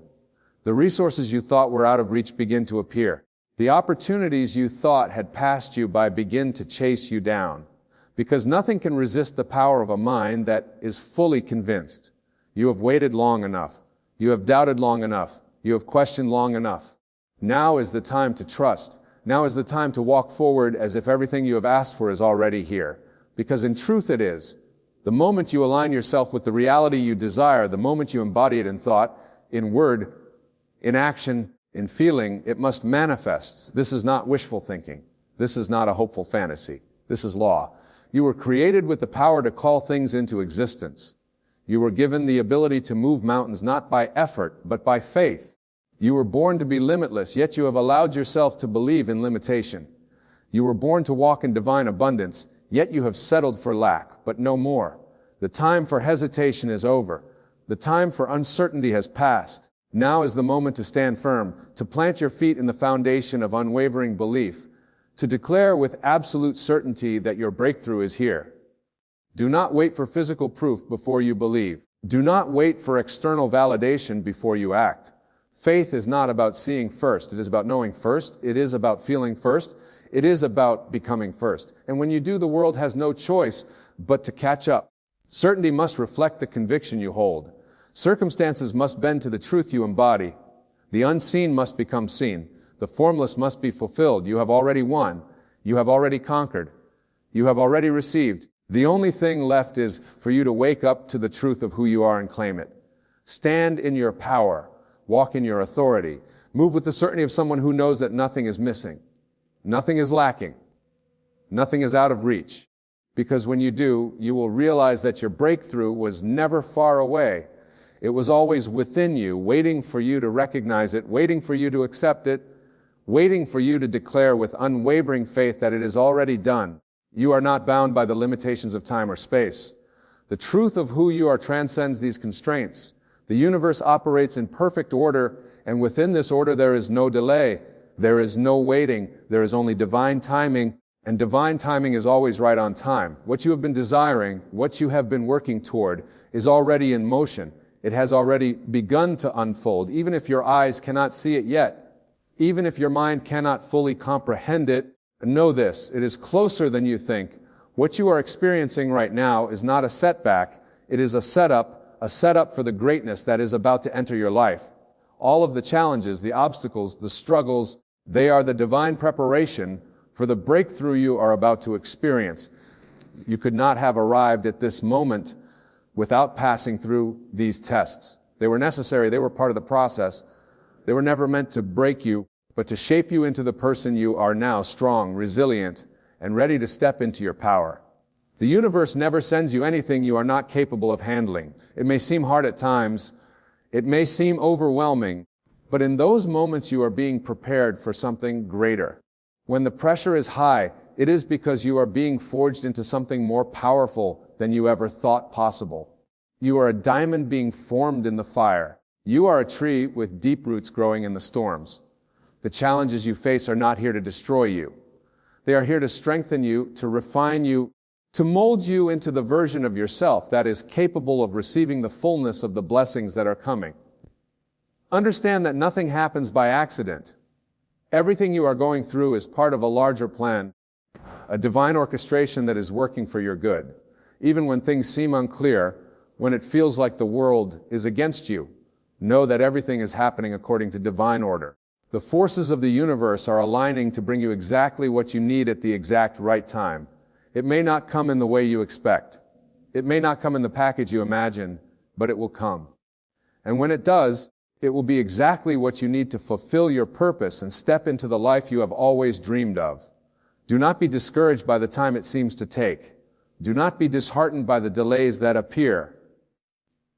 The resources you thought were out of reach begin to appear. The opportunities you thought had passed you by begin to chase you down. Because nothing can resist the power of a mind that is fully convinced. You have waited long enough. You have doubted long enough. You have questioned long enough. Now is the time to trust. Now is the time to walk forward as if everything you have asked for is already here. Because in truth it is. The moment you align yourself with the reality you desire, the moment you embody it in thought, in word, in action, in feeling, it must manifest. This is not wishful thinking. This is not a hopeful fantasy. This is law. You were created with the power to call things into existence. You were given the ability to move mountains not by effort, but by faith. You were born to be limitless, yet you have allowed yourself to believe in limitation. You were born to walk in divine abundance, yet you have settled for lack, but no more. The time for hesitation is over. The time for uncertainty has passed. Now is the moment to stand firm, to plant your feet in the foundation of unwavering belief, to declare with absolute certainty that your breakthrough is here. Do not wait for physical proof before you believe. Do not wait for external validation before you act. Faith is not about seeing first. It is about knowing first. It is about feeling first. It is about becoming first. And when you do, the world has no choice but to catch up. Certainty must reflect the conviction you hold. Circumstances must bend to the truth you embody. The unseen must become seen. The formless must be fulfilled. You have already won. You have already conquered. You have already received. The only thing left is for you to wake up to the truth of who you are and claim it. Stand in your power. Walk in your authority. Move with the certainty of someone who knows that nothing is missing. Nothing is lacking. Nothing is out of reach. Because when you do, you will realize that your breakthrough was never far away. It was always within you, waiting for you to recognize it, waiting for you to accept it, waiting for you to declare with unwavering faith that it is already done. You are not bound by the limitations of time or space. The truth of who you are transcends these constraints. The universe operates in perfect order, and within this order there is no delay. There is no waiting. There is only divine timing, and divine timing is always right on time. What you have been desiring, what you have been working toward, is already in motion. It has already begun to unfold, even if your eyes cannot see it yet. Even if your mind cannot fully comprehend it, know this, it is closer than you think. What you are experiencing right now is not a setback. It is a setup for the greatness that is about to enter your life. All of the challenges, the obstacles, the struggles, they are the divine preparation for the breakthrough you are about to experience. You could not have arrived at this moment without passing through these tests. They were necessary. They were part of the process. They were never meant to break you, but to shape you into the person you are now, strong, resilient, and ready to step into your power. The universe never sends you anything you are not capable of handling. It may seem hard at times. It may seem overwhelming, but in those moments you are being prepared for something greater. When the pressure is high, it is because you are being forged into something more powerful than you ever thought possible. You are a diamond being formed in the fire. You are a tree with deep roots growing in the storms. The challenges you face are not here to destroy you. They are here to strengthen you, to refine you, to mold you into the version of yourself that is capable of receiving the fullness of the blessings that are coming. Understand that nothing happens by accident. Everything you are going through is part of a larger plan, a divine orchestration that is working for your good. Even when things seem unclear, when it feels like the world is against you, know that everything is happening according to divine order. The forces of the universe are aligning to bring you exactly what you need at the exact right time. It may not come in the way you expect. It may not come in the package you imagine, but it will come. And when it does, it will be exactly what you need to fulfill your purpose and step into the life you have always dreamed of. Do not be discouraged by the time it seems to take. Do not be disheartened by the delays that appear.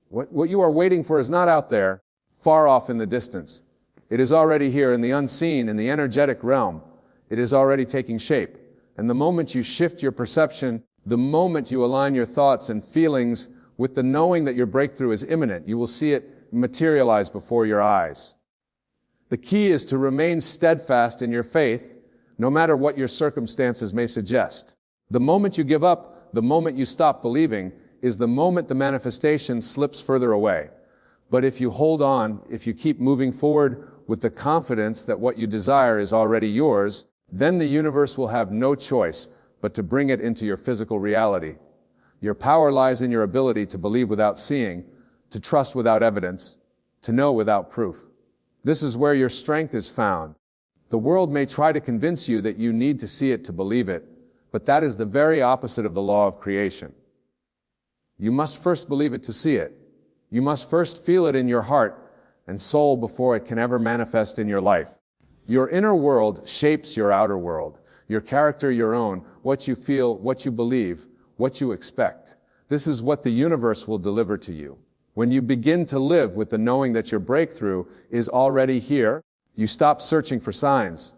What you are waiting for is not out there, far off in the distance. It is already here in the unseen, in the energetic realm. It is already taking shape. And the moment you shift your perception, the moment you align your thoughts and feelings with the knowing that your breakthrough is imminent, you will see it materialize before your eyes. The key is to remain steadfast in your faith, no matter what your circumstances may suggest. The moment you give up, the moment you stop believing, is the moment the manifestation slips further away. But if you hold on, if you keep moving forward with the confidence that what you desire is already yours, then the universe will have no choice but to bring it into your physical reality. Your power lies in your ability to believe without seeing, to trust without evidence, to know without proof. This is where your strength is found. The world may try to convince you that you need to see it to believe it, but that is the very opposite of the law of creation. You must first believe it to see it. You must first feel it in your heart and soul before it can ever manifest in your life. Your inner world shapes your outer world, your character your own, what you feel, what you believe, what you expect. This is what the universe will deliver to you. When you begin to live with the knowing that your breakthrough is already here, you stop searching for signs.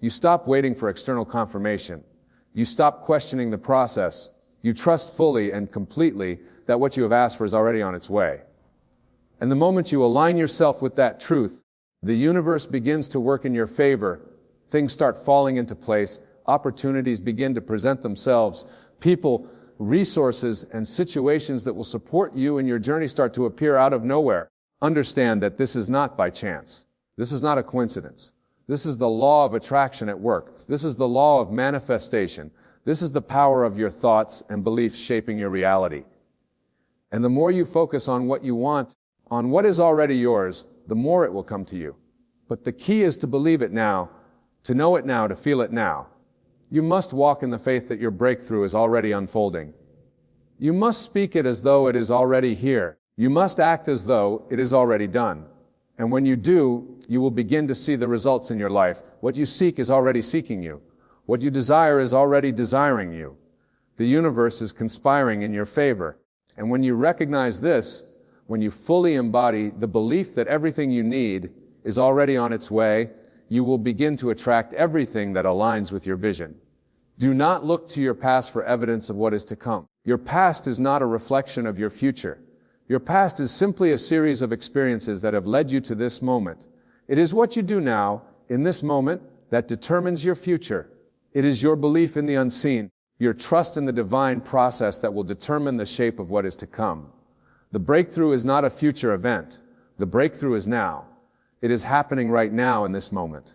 You stop waiting for external confirmation. You stop questioning the process. You trust fully and completely that what you have asked for is already on its way. And the moment you align yourself with that truth, the universe begins to work in your favor. Things start falling into place. Opportunities begin to present themselves. People, resources, and situations that will support you in your journey start to appear out of nowhere. Understand that this is not by chance. This is not a coincidence. This is the law of attraction at work. This is the law of manifestation. This is the power of your thoughts and beliefs shaping your reality. And the more you focus on what you want, on what is already yours, the more it will come to you. But the key is to believe it now, to know it now, to feel it now. You must walk in the faith that your breakthrough is already unfolding. You must speak it as though it is already here. You must act as though it is already done. And when you do, you will begin to see the results in your life. What you seek is already seeking you. What you desire is already desiring you. The universe is conspiring in your favor. And when you recognize this, when you fully embody the belief that everything you need is already on its way, you will begin to attract everything that aligns with your vision. Do not look to your past for evidence of what is to come. Your past is not a reflection of your future. Your past is simply a series of experiences that have led you to this moment. It is what you do now, in this moment, that determines your future. It is your belief in the unseen, your trust in the divine process that will determine the shape of what is to come. The breakthrough is not a future event. The breakthrough is now. It is happening right now in this moment.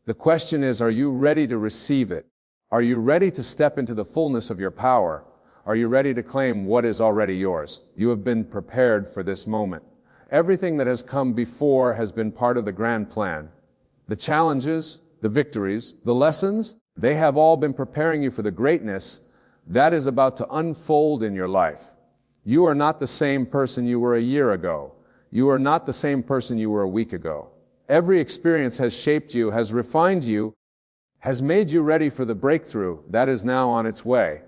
The question is, are you ready to receive it? Are you ready to step into the fullness of your power? Are you ready to claim what is already yours? You have been prepared for this moment. Everything that has come before has been part of the grand plan. The challenges, the victories, the lessons, they have all been preparing you for the greatness that is about to unfold in your life. You are not the same person you were a year ago. You are not the same person you were a week ago. Every experience has shaped you, has refined you, has made you ready for the breakthrough that is now on its way.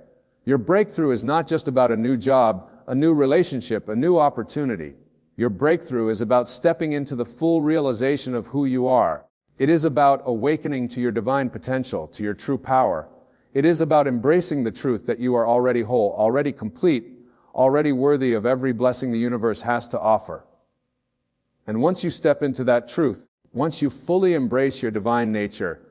Your breakthrough is not just about a new job, a new relationship, a new opportunity. Your breakthrough is about stepping into the full realization of who you are. It is about awakening to your divine potential, to your true power. It is about embracing the truth that you are already whole, already complete, already worthy of every blessing the universe has to offer. And once you step into that truth, once you fully embrace your divine nature,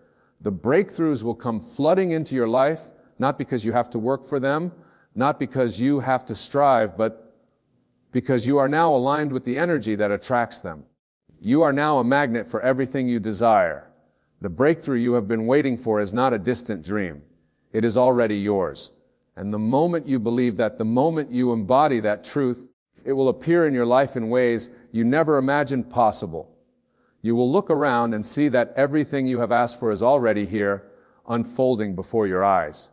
the breakthroughs will come flooding into your life, not because you have to work for them, not because you have to strive, but because you are now aligned with the energy that attracts them. You are now a magnet for everything you desire. The breakthrough you have been waiting for is not a distant dream. It is already yours. And the moment you believe that, the moment you embody that truth, it will appear in your life in ways you never imagined possible. You will look around and see that everything you have asked for is already here, unfolding before your eyes.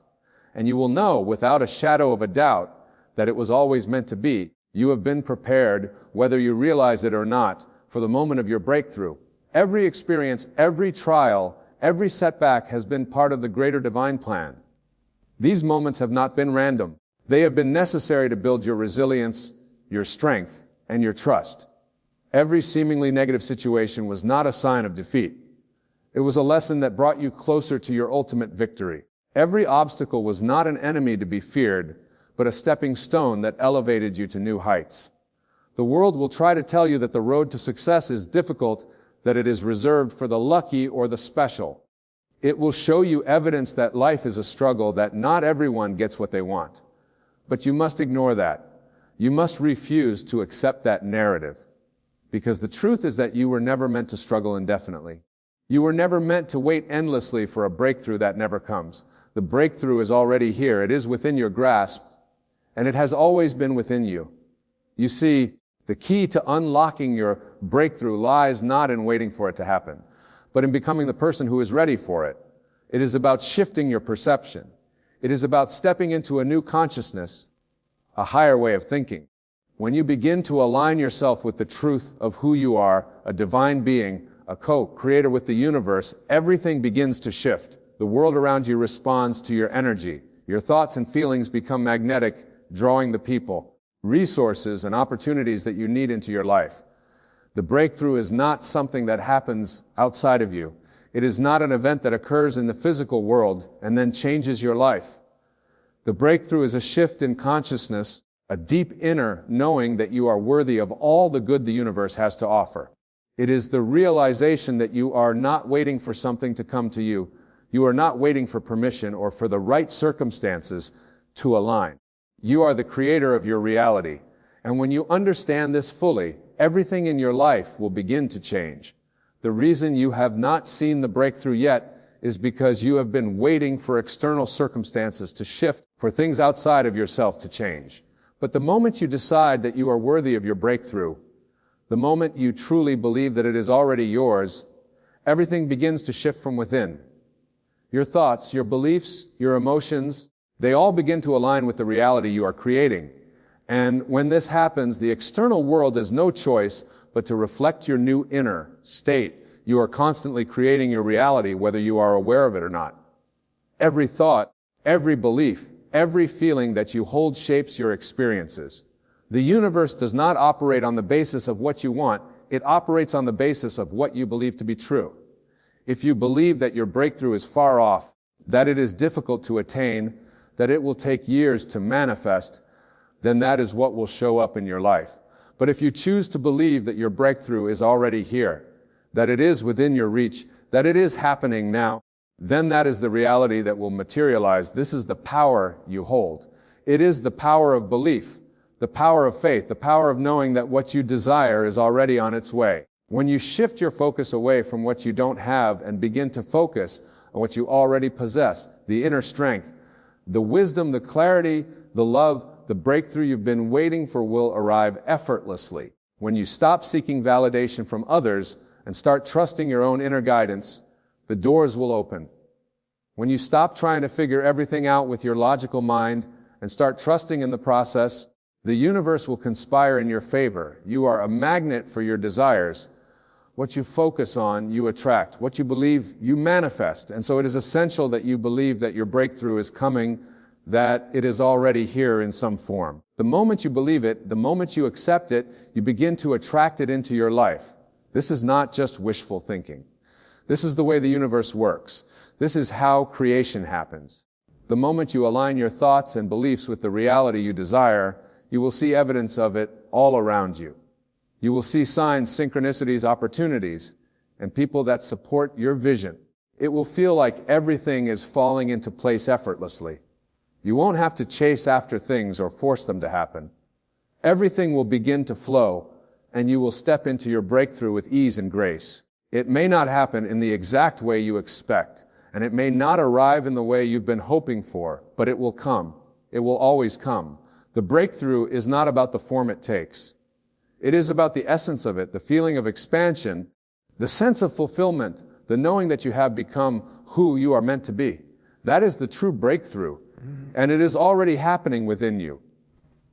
And you will know without a shadow of a doubt that it was always meant to be. You have been prepared, whether you realize it or not, for the moment of your breakthrough. Every experience, every trial, every setback has been part of the greater divine plan. These moments have not been random. They have been necessary to build your resilience, your strength, and your trust. Every seemingly negative situation was not a sign of defeat. It was a lesson that brought you closer to your ultimate victory. Every obstacle was not an enemy to be feared, but a stepping stone that elevated you to new heights. The world will try to tell you that the road to success is difficult, that it is reserved for the lucky or the special. It will show you evidence that life is a struggle, that not everyone gets what they want. But you must ignore that. You must refuse to accept that narrative. Because the truth is that you were never meant to struggle indefinitely. You were never meant to wait endlessly for a breakthrough that never comes. The breakthrough is already here. It is within your grasp, and it has always been within you. You see, the key to unlocking your breakthrough lies not in waiting for it to happen, but in becoming the person who is ready for it. It is about shifting your perception. It is about stepping into a new consciousness, a higher way of thinking. When you begin to align yourself with the truth of who you are, a divine being, a co-creator with the universe, everything begins to shift. The world around you responds to your energy. Your thoughts and feelings become magnetic, drawing the people. resources, and opportunities that you need into your life. The breakthrough is not something that happens outside of you. It is not an event that occurs in the physical world and then changes your life. The breakthrough is a shift in consciousness, a deep inner knowing that you are worthy of all the good the universe has to offer. It is the realization that you are not waiting for something to come to you. You are not waiting for permission or for the right circumstances to align. You are the creator of your reality. And when you understand this fully, everything in your life will begin to change. The reason you have not seen the breakthrough yet is because you have been waiting for external circumstances to shift, for things outside of yourself to change. But the moment you decide that you are worthy of your breakthrough, the moment you truly believe that it is already yours, everything begins to shift from within. Your thoughts, your beliefs, your emotions, they all begin to align with the reality you are creating. And when this happens, the external world has no choice but to reflect your new inner state. You are constantly creating your reality, whether you are aware of it or not. Every thought, every belief, every feeling that you hold shapes your experiences. The universe does not operate on the basis of what you want. It operates on the basis of what you believe to be true. If you believe that your breakthrough is far off, that it is difficult to attain, that it will take years to manifest, then that is what will show up in your life. But if you choose to believe that your breakthrough is already here, that it is within your reach, that it is happening now, then that is the reality that will materialize. This is the power you hold. It is the power of belief, the power of faith, the power of knowing that what you desire is already on its way. When you shift your focus away from what you don't have and begin to focus on what you already possess, the inner strength, the wisdom, the clarity, the love, the breakthrough you've been waiting for will arrive effortlessly. When you stop seeking validation from others and start trusting your own inner guidance, the doors will open. When you stop trying to figure everything out with your logical mind and start trusting in the process, the universe will conspire in your favor. You are a magnet for your desires. What you focus on, you attract. What you believe, you manifest. And so it is essential that you believe that your breakthrough is coming, that it is already here in some form. The moment you believe it, the moment you accept it, you begin to attract it into your life. This is not just wishful thinking. This is the way the universe works. This is how creation happens. The moment you align your thoughts and beliefs with the reality you desire, you will see evidence of it all around you. You will see signs, synchronicities, opportunities, and people that support your vision. It will feel like everything is falling into place effortlessly. You won't have to chase after things or force them to happen. Everything will begin to flow, and you will step into your breakthrough with ease and grace. It may not happen in the exact way you expect, and it may not arrive in the way you've been hoping for, but it will come. It will always come. The breakthrough is not about the form it takes. It is about the essence of it, the feeling of expansion, the sense of fulfillment, the knowing that you have become who you are meant to be. That is the true breakthrough, and it is already happening within you.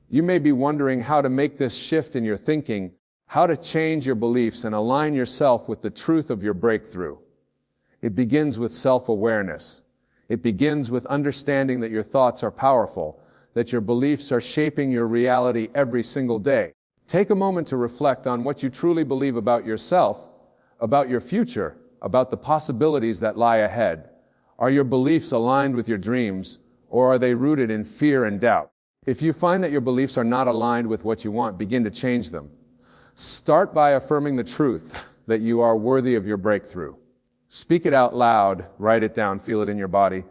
You may be wondering how to make this shift in your thinking, how to change your beliefs and align yourself with the truth of your breakthrough. It begins with self-awareness. It begins with understanding that your thoughts are powerful, that your beliefs are shaping your reality every single day. Take a moment to reflect on what you truly believe about yourself, about your future, about the possibilities that lie ahead. Are your beliefs aligned with your dreams, or are they rooted in fear and doubt? If you find that your beliefs are not aligned with what you want, begin to change them. Start by affirming the truth that you are worthy of your breakthrough. Speak it out loud, write it down, feel it in your body.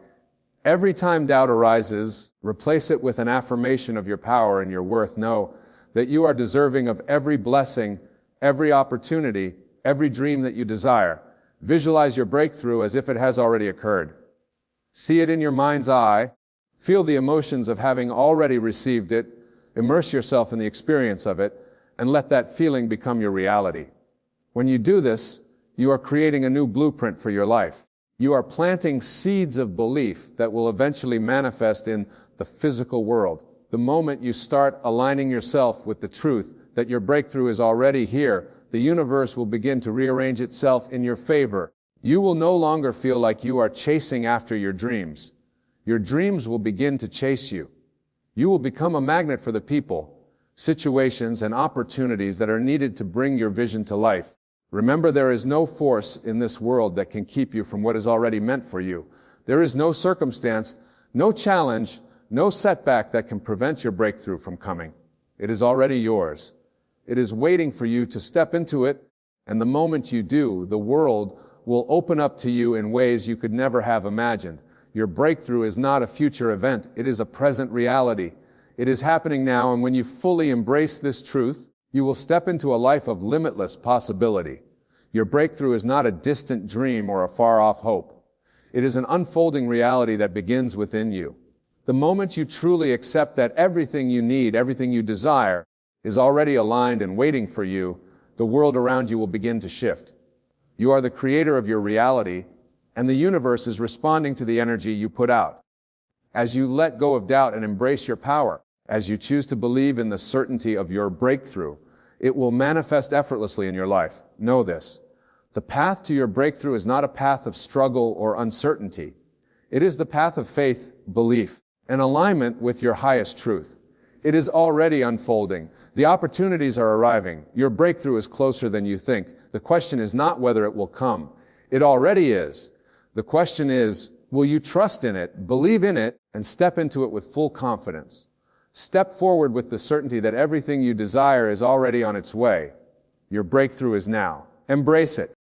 Every time doubt arises, replace it with an affirmation of your power and your worth. Know that you are deserving of every blessing, every opportunity, every dream that you desire. Visualize your breakthrough as if it has already occurred. See it in your mind's eye. Feel the emotions of having already received it. Immerse yourself in the experience of it, and let that feeling become your reality. When you do this, you are creating a new blueprint for your life. You are planting seeds of belief that will eventually manifest in the physical world. The moment you start aligning yourself with the truth that your breakthrough is already here, the universe will begin to rearrange itself in your favor. You will no longer feel like you are chasing after your dreams. Your dreams will begin to chase you. You will become a magnet for the people, situations, and opportunities that are needed to bring your vision to life. Remember, there is no force in this world that can keep you from what is already meant for you. There is no circumstance, no challenge, no setback that can prevent your breakthrough from coming. It is already yours. It is waiting for you to step into it, and the moment you do, the world will open up to you in ways you could never have imagined. Your breakthrough is not a future event, it is a present reality. It is happening now, and when you fully embrace this truth, you will step into a life of limitless possibility. Your breakthrough is not a distant dream or a far-off hope. It is an unfolding reality that begins within you. The moment you truly accept that everything you need, everything you desire, is already aligned and waiting for you, the world around you will begin to shift. You are the creator of your reality, and the universe is responding to the energy you put out. As you let go of doubt and embrace your power, as you choose to believe in the certainty of your breakthrough, it will manifest effortlessly in your life. Know this. The path to your breakthrough is not a path of struggle or uncertainty. It is the path of faith, belief, and alignment with your highest truth. It is already unfolding. The opportunities are arriving. Your breakthrough is closer than you think. The question is not whether it will come. It already is. The question is, will you trust in it, believe in it, and step into it with full confidence? Step forward with the certainty that everything you desire is already on its way. Your breakthrough is now. Embrace it.